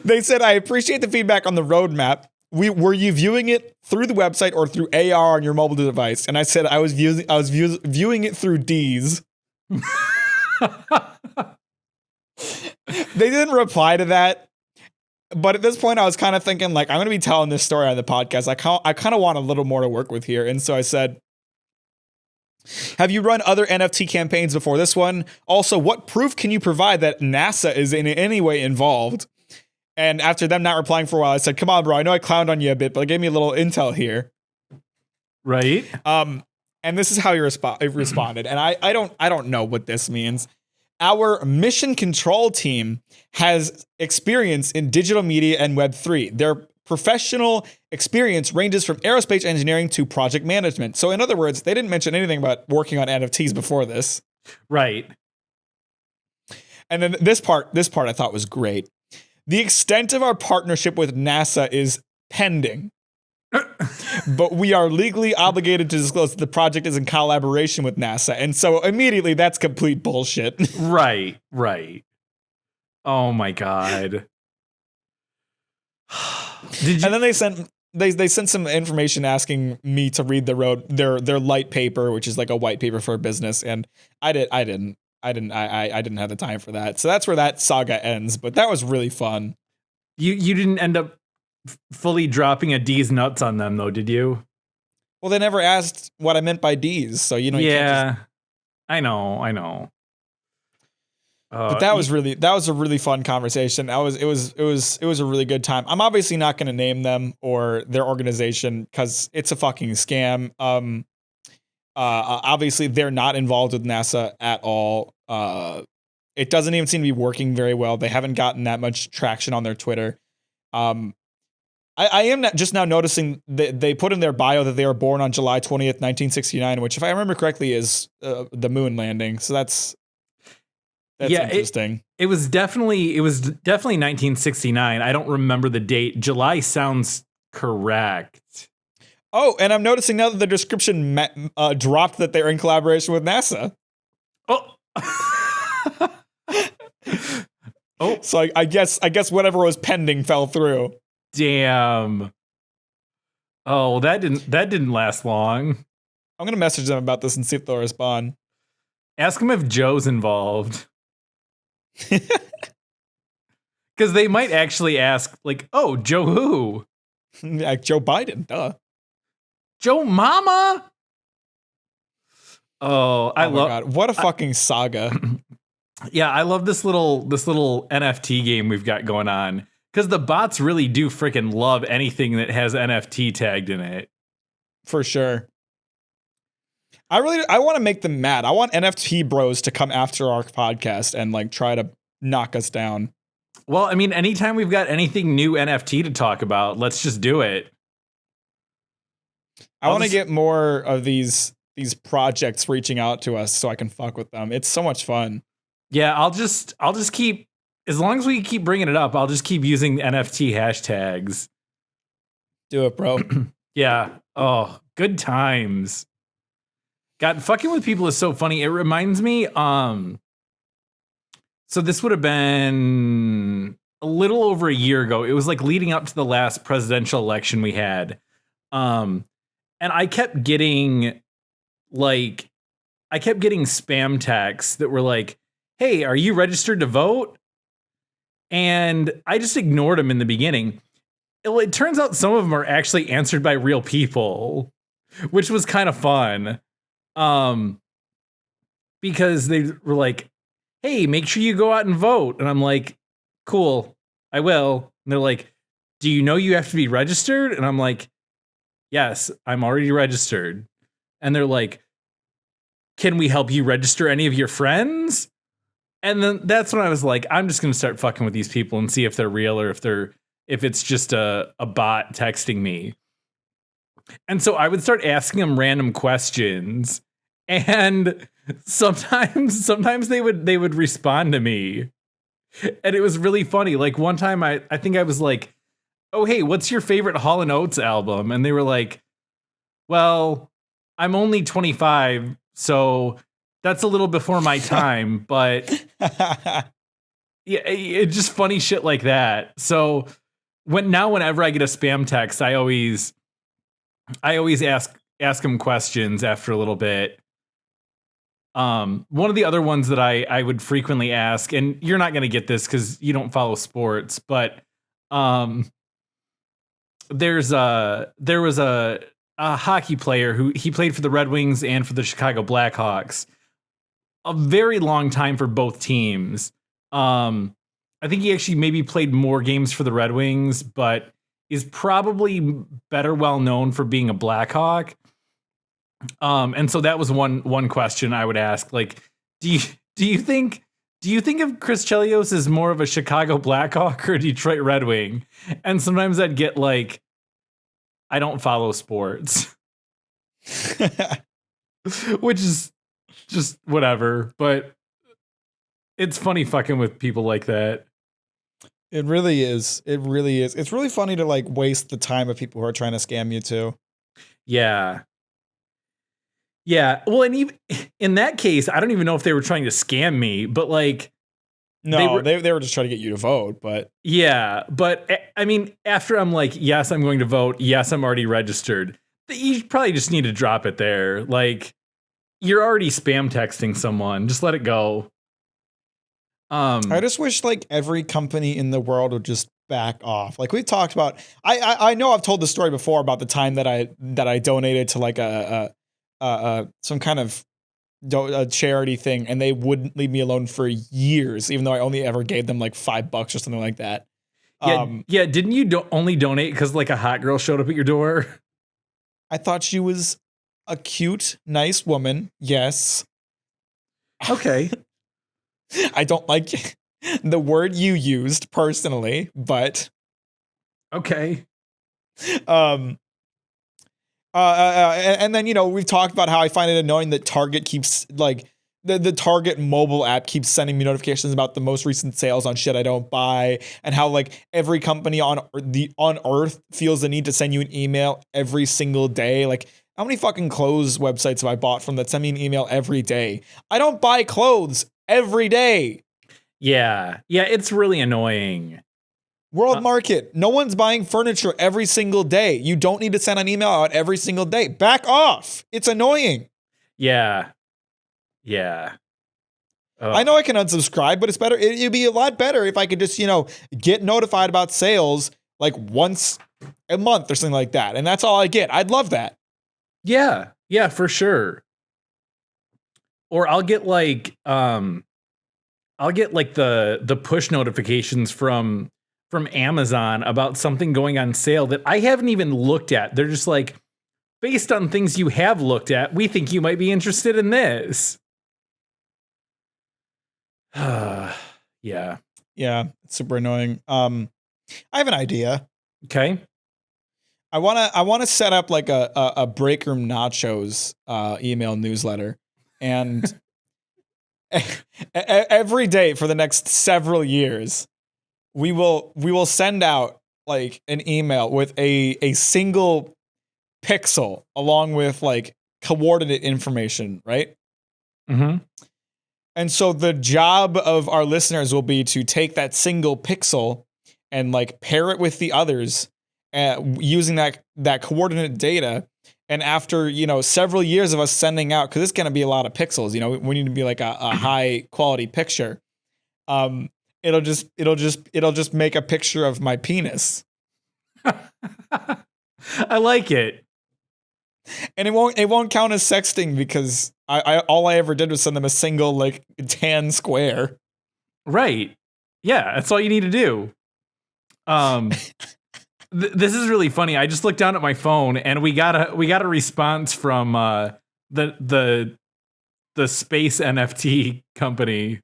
Speaker 1: They said, "I appreciate the feedback on the roadmap. Were you viewing it through the website or through AR on your mobile device?" And I said I was viewing it through D's. They didn't reply to that, but at this point I was kind of thinking like I'm going to be telling this story on the podcast. I kind of want a little more to work with here, and so I said, "Have you run other NFT campaigns before this one? Also, what proof can you provide that NASA is in any way involved?" And after them not replying for a while, I said, "Come on, bro. I know I clowned on you a bit, but give me a little intel here."
Speaker 2: Right.
Speaker 1: And this is how he responded. And I don't know what this means. "Our mission control team has experience in digital media and Web3. Their professional experience ranges from aerospace engineering to project management." So in other words, they didn't mention anything about working on NFTs before this.
Speaker 2: Right.
Speaker 1: And then this part I thought was great. "The extent of our partnership with NASA is pending, but we are legally obligated to disclose that the project is in collaboration with NASA." And so immediately that's complete bullshit.
Speaker 2: Right. Oh my God.
Speaker 1: And then they sent some information asking me to read their light paper, which is like a white paper for a business, and I didn't have the time for that. So that's where that saga ends, but that was really fun.
Speaker 2: You didn't end up fully dropping a D's nuts on them though, did you?
Speaker 1: Well, they never asked what I meant by D's, so you know.
Speaker 2: Yeah, I know.
Speaker 1: But that was a really fun conversation. It was a really good time. I'm obviously not going to name them or their organization because it's a fucking scam. Obviously they're not involved with NASA at all. It doesn't even seem to be working very well. They haven't gotten that much traction on their Twitter. I am just now noticing that they put in their bio that they were born on July 20th, 1969, which, if I remember correctly, is the moon landing. So that's interesting.
Speaker 2: It was definitely 1969. I don't remember the date. July sounds correct.
Speaker 1: Oh, and I'm noticing now that the description dropped that they're in collaboration with NASA.
Speaker 2: Oh. Oh,
Speaker 1: so I guess whatever was pending fell through.
Speaker 2: Damn. Oh, that didn't last long.
Speaker 1: I'm gonna message them about this and see if they'll respond.
Speaker 2: Ask them if Joe's involved. Because they might actually ask, like, oh, Joe who?
Speaker 1: Yeah, Joe Biden, duh.
Speaker 2: Joe Mama? Oh,
Speaker 1: my God. What a fucking saga.
Speaker 2: Yeah, I love this little NFT game we've got going on. Because the bots really do freaking love anything that has NFT tagged in it.
Speaker 1: For sure. I want to make them mad. I want NFT bros to come after our podcast and like try to knock us down.
Speaker 2: Well, I mean, anytime we've got anything new NFT to talk about, let's just do it.
Speaker 1: I want to get more of these projects reaching out to us so I can fuck with them. It's so much fun.
Speaker 2: Yeah, I'll just keep, as long as we keep bringing it up, I'll just keep using NFT hashtags.
Speaker 1: Do it, bro.
Speaker 2: Yeah. Oh, good times. God, fucking with people is so funny. It reminds me, so this would have been a little over a year ago. It was like leading up to the last presidential election we had. And I kept getting spam texts that were like, hey, are you registered to vote? And I just ignored them in the beginring. It turns out some of them are actually answered by real people, which was kind of fun. Because they were like, hey, make sure you go out and vote. And I'm like, cool, I will. And they're like, do you know you have to be registered? And I'm like, yes, I'm already registered. And they're like, can we help you register any of your friends? And then that's when I was like, I'm just going to start fucking with these people and see if they're real or if it's just a bot texting me. And so I would start asking them random questions, and sometimes they would respond to me. And it was really funny. Like one time I think I was like, oh, hey, what's your favorite Hall & Oates album? And they were like, well, I'm only 25, so that's a little before my time, but yeah, it's just funny shit like that. So whenever I get a spam text, I always ask them questions after a little bit. One of the other ones that I would frequently ask, and you're not going to get this because you don't follow sports, but there was a hockey player who he played for the Red Wings and for the Chicago Blackhawks. A very long time for both teams. I think he actually maybe played more games for the Red Wings, but is probably better well known for being a Blackhawk. And so that was one question I would ask. Like, do you think of Chris Chelios as more of a Chicago Blackhawk or a Detroit Red Wing? And sometimes I'd get like, I don't follow sports. Which is just whatever, but it's funny fucking with people like that.
Speaker 1: It really is. It really is. It's really funny to like waste the time of people who are trying to scam you too.
Speaker 2: Yeah. Yeah. Well, and even in that case, I don't even know if they were trying to scam me, but like,
Speaker 1: no, they were just trying to get you to vote, but
Speaker 2: yeah. But I mean, after I'm like, yes, I'm going to vote. Yes, I'm already registered. You probably just need to drop it there. Like, you're already spam texting someone. Just let it go.
Speaker 1: I just wish like every company in the world would just back off. Like we've talked about, I know I've told the story before about the time that I donated to like some kind of a charity thing, and they wouldn't leave me alone for years, even though I only ever gave them like $5 or something like that.
Speaker 2: Yeah. Didn't you only donate because like a hot girl showed up at your door?
Speaker 1: I thought she was a cute, nice woman. Yes.
Speaker 2: Okay.
Speaker 1: I don't like the word you used personally, but
Speaker 2: Okay.
Speaker 1: And then, we've talked about how I find it annoying that Target keeps the Target mobile app keeps sending me notifications about the most recent sales on shit I don't buy, and how every company on Earth feels the need to send you an email every single day. Like, how many fucking clothes websites have I bought from that send me an email every day? I don't buy clothes every day.
Speaker 2: Yeah, it's really annoying.
Speaker 1: World Market. No one's buying furniture every single day. You don't need to send an email out every single day. Back off. It's annoying.
Speaker 2: Yeah.
Speaker 1: I know I can unsubscribe, but it's better. It'd be a lot better if I could just, get notified about sales once a month or something like that. And that's all I get. I'd love that.
Speaker 2: Yeah, for sure. Or I'll get the push notifications from Amazon about something going on sale that I haven't even looked at. They're just based on things you have looked at, we think you might be interested in this. Yeah.
Speaker 1: It's super annoying. I have an idea.
Speaker 2: Okay.
Speaker 1: I want to set up a Breakroom Nachos email newsletter, and every day for the next several years, we will send out an email with a single pixel along with coordinate information, right?
Speaker 2: Mm-hmm.
Speaker 1: And so the job of our listeners will be to take that single pixel and pair it with the others, using that coordinate data. And after several years of us sending out, because it's going to be a lot of pixels, we need to be a high quality picture. It'll just make a picture of my penis.
Speaker 2: I like it.
Speaker 1: And it won't count as sexting because I all I ever did was send them a single tan square.
Speaker 2: Right. Yeah, that's all you need to do. This is really funny. I just looked down at my phone and we got a response from the Space NFT company.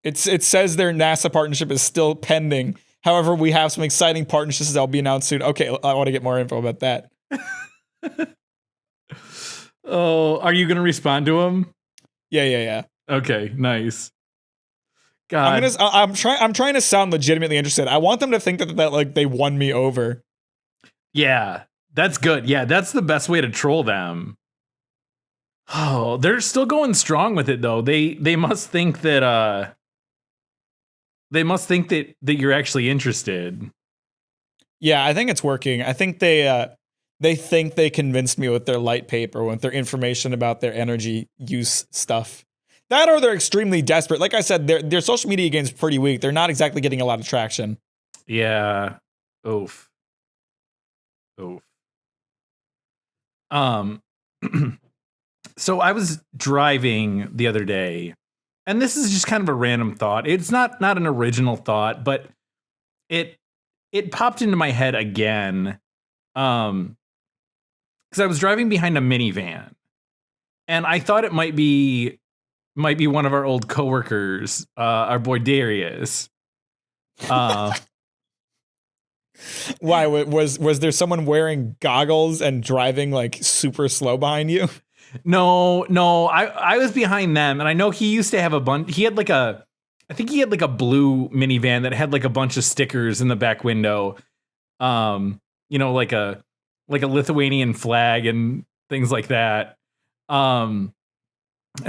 Speaker 1: It says their NASA partnership is still pending. However, we have some exciting partnerships that will be announced soon. Okay, I want to get more info about that.
Speaker 2: Oh, are you going to respond to him?
Speaker 1: Yeah.
Speaker 2: Okay, nice. God.
Speaker 1: I'm trying to sound legitimately interested. I want them to think that they won me over.
Speaker 2: Yeah, that's good. Yeah, that's the best way to troll them. Oh, they're still going strong with it though. They must think that that you're actually interested.
Speaker 1: Yeah, I think it's working. I think they think they convinced me with their light paper, with their information about their energy use stuff. That, or they're extremely desperate. Like I said, their social media game's pretty weak. They're not exactly getting a lot of traction.
Speaker 2: Yeah. Oof. So I was driving the other day, and this is just kind of a random thought. It's not an original thought, but it popped into my head again. Because I was driving behind a minivan, and I thought it might be one of our old coworkers, our boy Darius.
Speaker 1: Why was there someone wearing goggles and driving super slow behind you?
Speaker 2: No, I was behind them, and I know he used to have a bunch. He had I think he had a blue minivan that had a bunch of stickers in the back window. Like a Lithuanian flag and things like that. And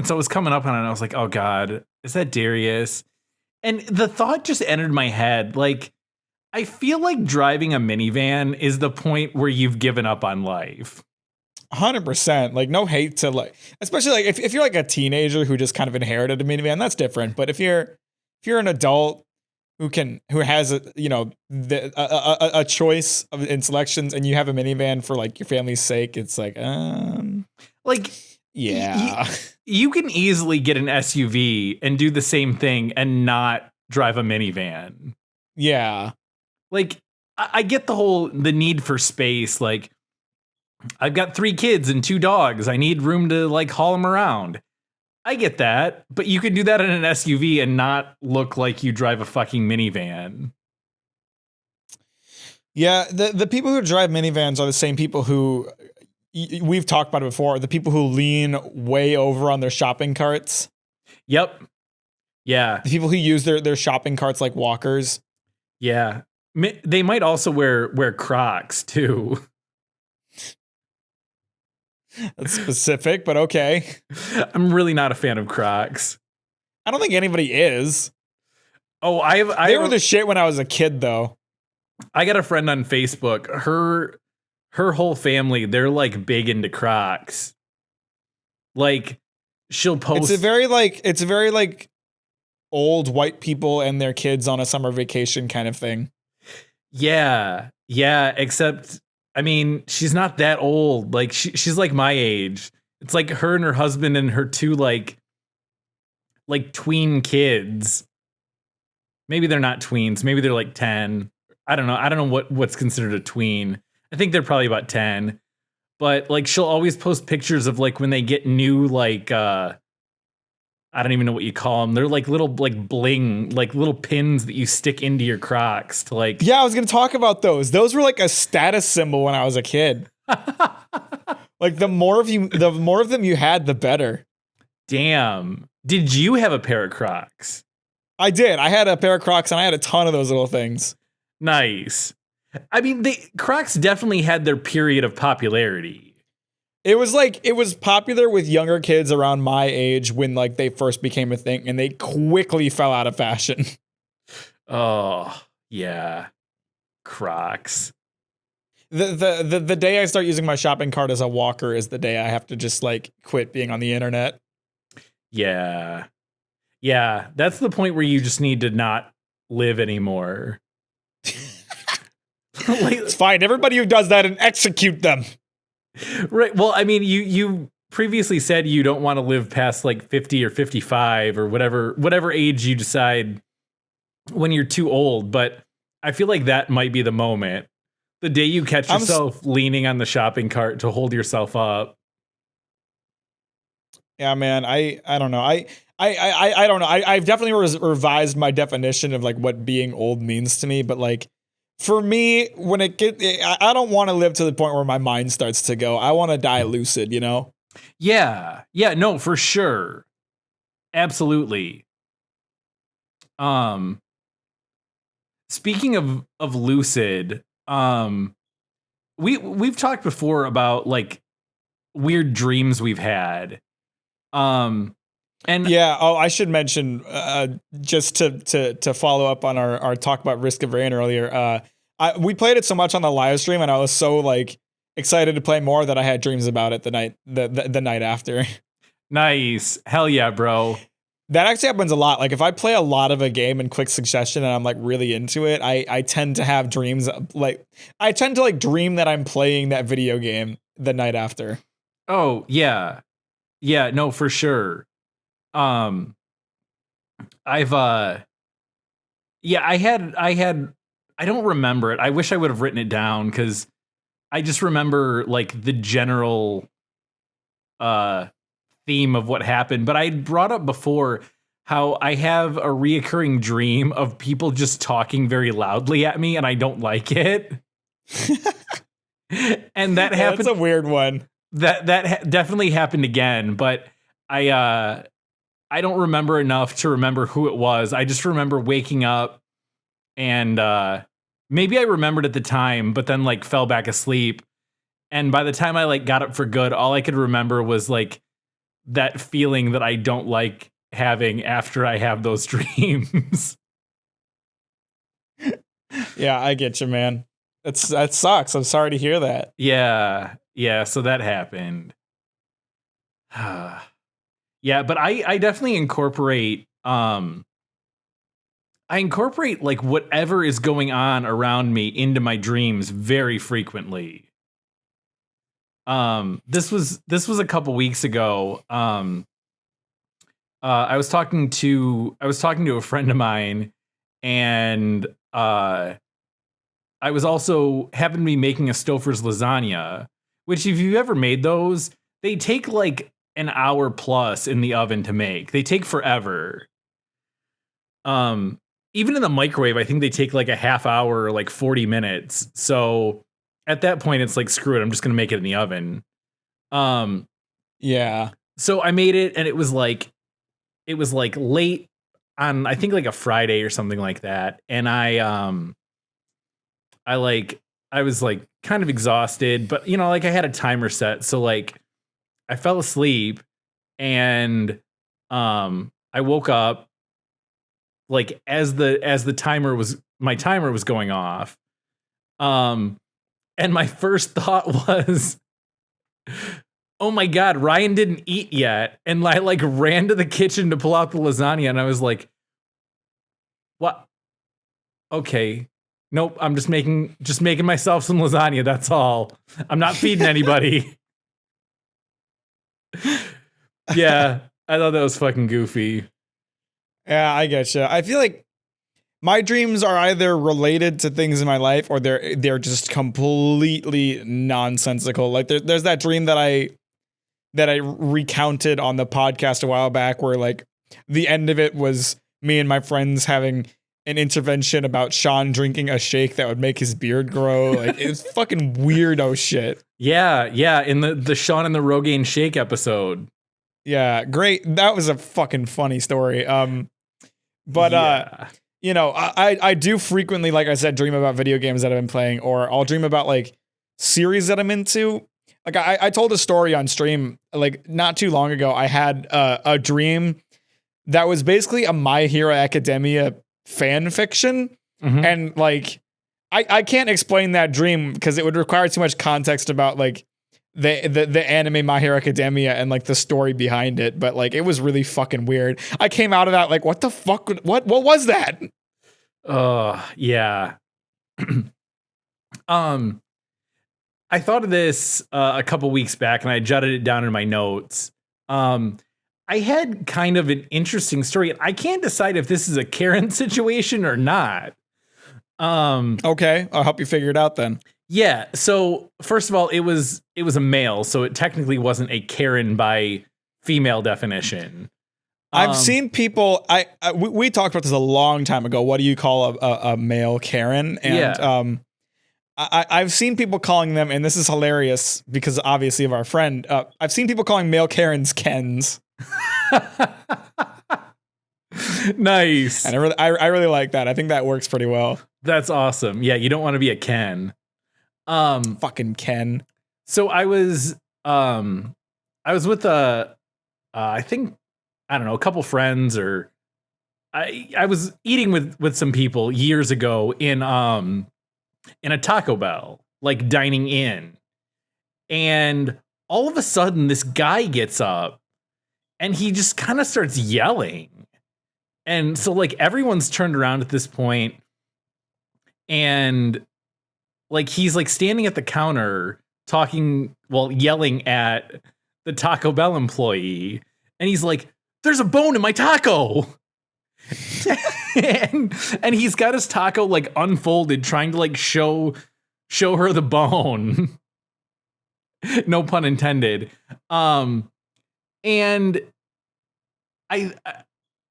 Speaker 2: so it was coming up on it, and I was like, oh God, is that Darius? And the thought just entered my head. I feel like driving a minivan is the point where you've given up on life.
Speaker 1: 100%. No hate to especially if you're a teenager who just kind of inherited a minivan, that's different. But if you're an adult who has a choice in selections, and you have a minivan for your family's sake, it's yeah.
Speaker 2: You can easily get an SUV and do the same thing and not drive a minivan.
Speaker 1: Yeah.
Speaker 2: I get the need for space. I've got 3 kids and 2 dogs. I need room to haul them around. I get that, but you could do that in an SUV and not look like you drive a fucking minivan.
Speaker 1: Yeah, the people who drive minivans are the same people who we've talked about it before. The people who lean way over on their shopping carts.
Speaker 2: Yep. Yeah.
Speaker 1: The people who use their shopping carts like walkers.
Speaker 2: Yeah. They might also wear Crocs too.
Speaker 1: That's specific, but okay.
Speaker 2: I'm really not a fan of Crocs.
Speaker 1: I don't think anybody is.
Speaker 2: Oh,
Speaker 1: they were the shit when I was a kid, though.
Speaker 2: I got a friend on Facebook. Her whole family, they're like big into Crocs. Like, she'll post.
Speaker 1: It's a very like old white people and their kids on a summer vacation kind of thing.
Speaker 2: Yeah, except, I mean, she's not that old. Like, she's like my age. It's like her and her husband and her two like tween kids. Maybe they're not tweens. Maybe they're like 10. I don't know what's considered a tween. I think they're probably about 10. But like, she'll always post pictures of like when they get new like I don't even know what you call them. They're like little like bling, like little pins that you stick into your Crocs to like.
Speaker 1: Yeah, I was gonna talk about those. Those were like a status symbol when I was a kid. Like the more of them you had, the better.
Speaker 2: Damn. Did you have a pair of Crocs?
Speaker 1: I did. I had a pair of Crocs and I had a ton of those little things.
Speaker 2: Nice. I mean, Crocs definitely had their period of popularity.
Speaker 1: It was popular with younger kids around my age when like they first became a thing, and they quickly fell out of fashion.
Speaker 2: Oh, yeah. Crocs.
Speaker 1: The day I start using my shopping cart as a walker is the day I have to just like quit being on the internet.
Speaker 2: Yeah. Yeah, that's the point where you just need to not live anymore.
Speaker 1: It's fine. Everybody who does that, and execute them.
Speaker 2: Right. Well, I mean, you previously said you don't want to live past like 50 or 55 or whatever age you decide when you're too old. But I feel like that might be the moment. The day you catch yourself leaning on the shopping cart to hold yourself up.
Speaker 1: Yeah, man. I don't know. I don't know. I've definitely revised my definition of like what being old means to me. But like, for me, when I don't want to live to the point where my mind starts to go. I want to die lucid, you know?
Speaker 2: Yeah. Yeah, no, for sure. Absolutely. Speaking of lucid, we've talked before about like weird dreams we've had. And
Speaker 1: yeah, I should mention just to follow up on our talk about Risk of Rain earlier. We played it so much on the live stream, and I was so like excited to play more that I had dreams about it the night after.
Speaker 2: Nice, hell yeah, bro.
Speaker 1: That actually happens a lot. Like if I play a lot of a game in quick succession and I'm like really into it, I tend to have dreams like I tend to like dream that I'm playing that video game the night after.
Speaker 2: Oh yeah, no, for sure. I don't remember it. I wish I would have written it down because I just remember like the general theme of what happened. But I brought up before how I have a reoccurring dream of people just talking very loudly at me, and I don't like it. And that happened.
Speaker 1: That's a weird one.
Speaker 2: That definitely happened again, but I don't remember enough to remember who it was. I just remember waking up and maybe I remembered at the time, but then like fell back asleep. And by the time I like got up for good, all I could remember was like that feeling that I don't like having after I have those dreams.
Speaker 1: Yeah, I get you, man. That sucks. I'm sorry to hear that.
Speaker 2: Yeah. So that happened. Yeah, but I definitely incorporate like whatever is going on around me into my dreams very frequently. This was a couple weeks ago. I was talking to a friend of mine, and I was also happened to be making a Stouffer's lasagna, which if you've ever made those, they take like an hour plus in the oven to make. They take forever. Even in the microwave, I think they take like a half hour or like 40 minutes. So at that point, it's like, screw it, I'm just going to make it in the oven.
Speaker 1: Yeah.
Speaker 2: So I made it, and it was like late on, I think like a Friday or something like that. And I was like kind of exhausted, but you know, like I had a timer set. So like I fell asleep, and I woke up like as the timer was going off. And my first thought was, oh my God, Ryan didn't eat yet. And I like ran to the kitchen to pull out the lasagna, and I was like, what? Okay. Nope, I'm just making myself some lasagna, that's all. I'm not feeding anybody. Yeah, I thought that was fucking goofy.
Speaker 1: Yeah, I get you. I feel like my dreams are either related to things in my life, or they're just completely nonsensical. Like there's that dream that I recounted on the podcast a while back, where like the end of it was me and my friends having an intervention about Sean drinking a shake that would make his beard grow. Like it's fucking weirdo shit.
Speaker 2: Yeah, in the Sean and the Rogaine shake episode.
Speaker 1: Yeah, great. That was a fucking funny story. You know, I do frequently, like I said, dream about video games that I've been playing, or I'll dream about like series that I'm into. Like I told a story on stream like not too long ago. I had a dream that was basically a My Hero Academia fan fiction.
Speaker 2: Mm-hmm.
Speaker 1: And like I can't explain that dream because it would require too much context about like the anime My Hero Academia and like the story behind it. But like it was really fucking weird. I came out of that like, what the fuck? What was that?
Speaker 2: Yeah. I thought of this a couple weeks back, and I jotted it down in my notes. I had kind of an interesting story. I can't decide if this is a Karen situation or not.
Speaker 1: Okay, I'll help you figure it out then.
Speaker 2: Yeah. So first of all, it was a male, so it technically wasn't a Karen by female definition.
Speaker 1: I've seen people. We talked about this a long time ago. What do you call a male Karen? And
Speaker 2: yeah.
Speaker 1: I've seen people calling them, and this is hilarious because obviously of our friend. I've seen people calling male Karens Kens.
Speaker 2: Nice.
Speaker 1: And I really like that. I think that works pretty well.
Speaker 2: That's awesome. Yeah, you don't want to be a Ken.
Speaker 1: Fucking Ken.
Speaker 2: So I was with I think, I don't know, a couple friends, or I was eating with some people years ago in a Taco Bell, like dining in. And all of a sudden this guy gets up and he just kind of starts yelling. And so like everyone's turned around at this point, and like he's like standing at the counter yelling at the Taco Bell employee, and he's like, "There's a bone in my taco." and he's got his taco like unfolded, trying to like show her the bone. No pun intended. And I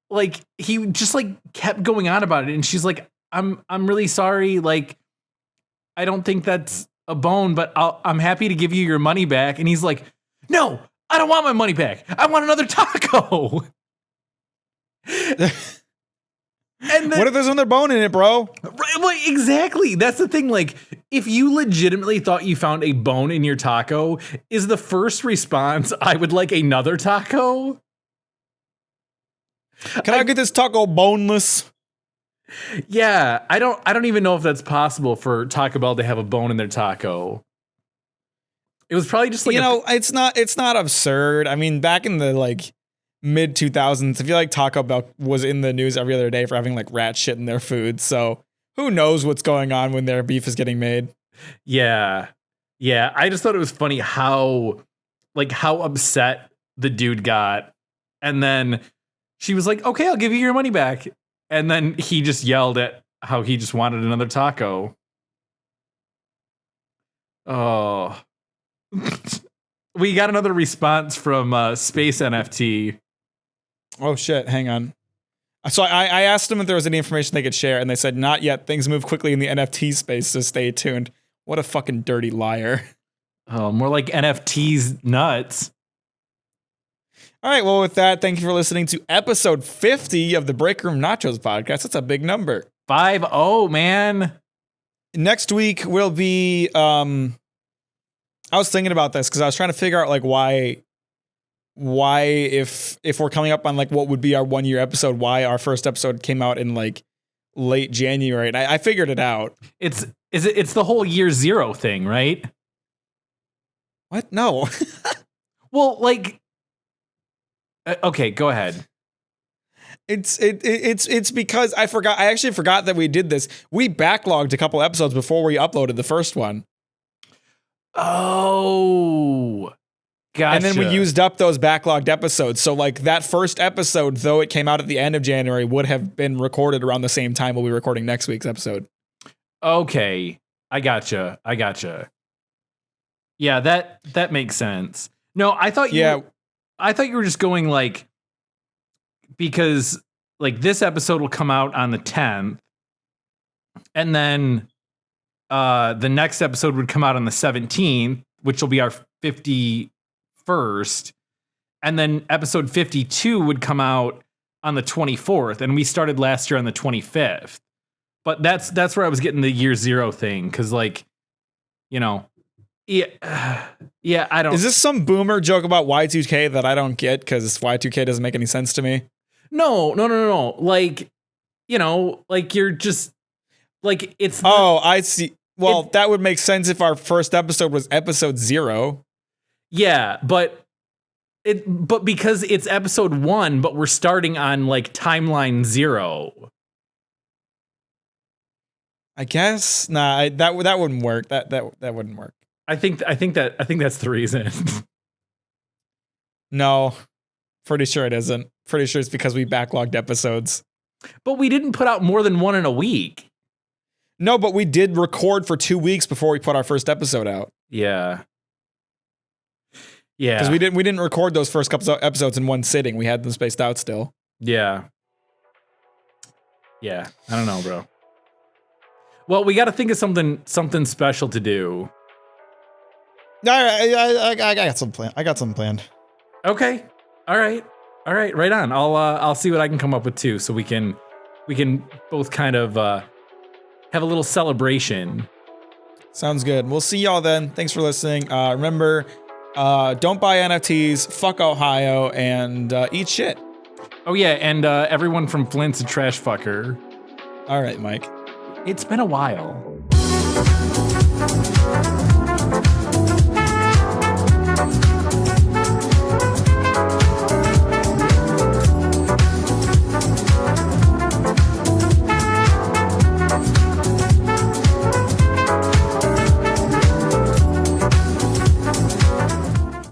Speaker 2: like, he just like kept going on about it, and she's like, I'm really sorry, like I don't think that's a bone, but I'm happy to give you your money back. And he's like, "No, I don't want my money back. I want another taco." And then,
Speaker 1: what if there's another bone in it, bro?
Speaker 2: Right, well, exactly. That's the thing. Like, if you legitimately thought you found a bone in your taco, is the first response, "I would like another taco"?
Speaker 1: Can I get this taco boneless?
Speaker 2: Yeah, I don't even know if that's possible for Taco Bell to have a bone in their taco. It was probably just like,
Speaker 1: it's not absurd. I mean, back in the like mid 2000s, I feel like Taco Bell was in the news every other day for having like rat shit in their food. So who knows what's going on when their beef is getting made?
Speaker 2: Yeah. I just thought it was funny how upset the dude got, and then she was like, "Okay, I'll give you your money back." And then he just yelled at how he just wanted another taco. Oh. We got another response from Space NFT.
Speaker 1: Oh shit! Hang on. So I asked them if there was any information they could share, and they said not yet. Things move quickly in the NFT space, so stay tuned. What a fucking dirty liar.
Speaker 2: Oh, more like NFTs nuts.
Speaker 1: All right, well, with that, thank you for listening to episode 50 of the Breakroom Nachos Podcast. That's a big number.
Speaker 2: 50, man.
Speaker 1: Next week will be, I was thinking about this because I was trying to figure out, like, why if we're coming up on, like, what would be our 1 year episode, why our first episode came out in, like, late January. And I figured it out.
Speaker 2: It's the whole year zero thing, right?
Speaker 1: What? No.
Speaker 2: Well, like, okay, go ahead.
Speaker 1: It's because I actually forgot that we did this. We backlogged a couple episodes before we uploaded the first one.
Speaker 2: Oh, gotcha.
Speaker 1: And then we used up those backlogged episodes. So like that first episode, though it came out at the end of January, would have been recorded around the same time we'll be recording next week's episode.
Speaker 2: Okay. I gotcha. Yeah, that makes sense. No, I thought you were just going like, because like this episode will come out on the 10th, and then the next episode would come out on the 17th, which will be our 51st, and then episode 52 would come out on the 24th, and we started last year on the 25th. But that's where I was getting the year zero thing, because like, you know, yeah, I don't.
Speaker 1: Is this some boomer joke about Y2K that I don't get because Y2K doesn't make any sense to me?
Speaker 2: No. Like, you know, like you're just like it's.
Speaker 1: Oh, I see. Well, that would make sense if our first episode was episode 0.
Speaker 2: Yeah, but because it's episode 1, but we're starting on like timeline 0.
Speaker 1: I guess that wouldn't work. That wouldn't work.
Speaker 2: I think that's the reason.
Speaker 1: No, pretty sure it isn't. Pretty sure it's because we backlogged episodes.
Speaker 2: But we didn't put out more than one in a week.
Speaker 1: No, but we did record for 2 weeks before we put our first episode out.
Speaker 2: Yeah.
Speaker 1: Because we didn't record those first couple episodes in one sitting. We had them spaced out still.
Speaker 2: Yeah. I don't know, bro. Well, we got to think of something special to do.
Speaker 1: I got something planned. I got something planned.
Speaker 2: Okay. All right. Right on. I'll see what I can come up with too, so we can both kind of have a little celebration.
Speaker 1: Sounds good. We'll see y'all then. Thanks for listening. Remember, don't buy NFTs. Fuck Ohio and eat shit.
Speaker 2: Oh yeah, and everyone from Flint's a trash fucker.
Speaker 1: All right, Mike.
Speaker 2: It's been a while.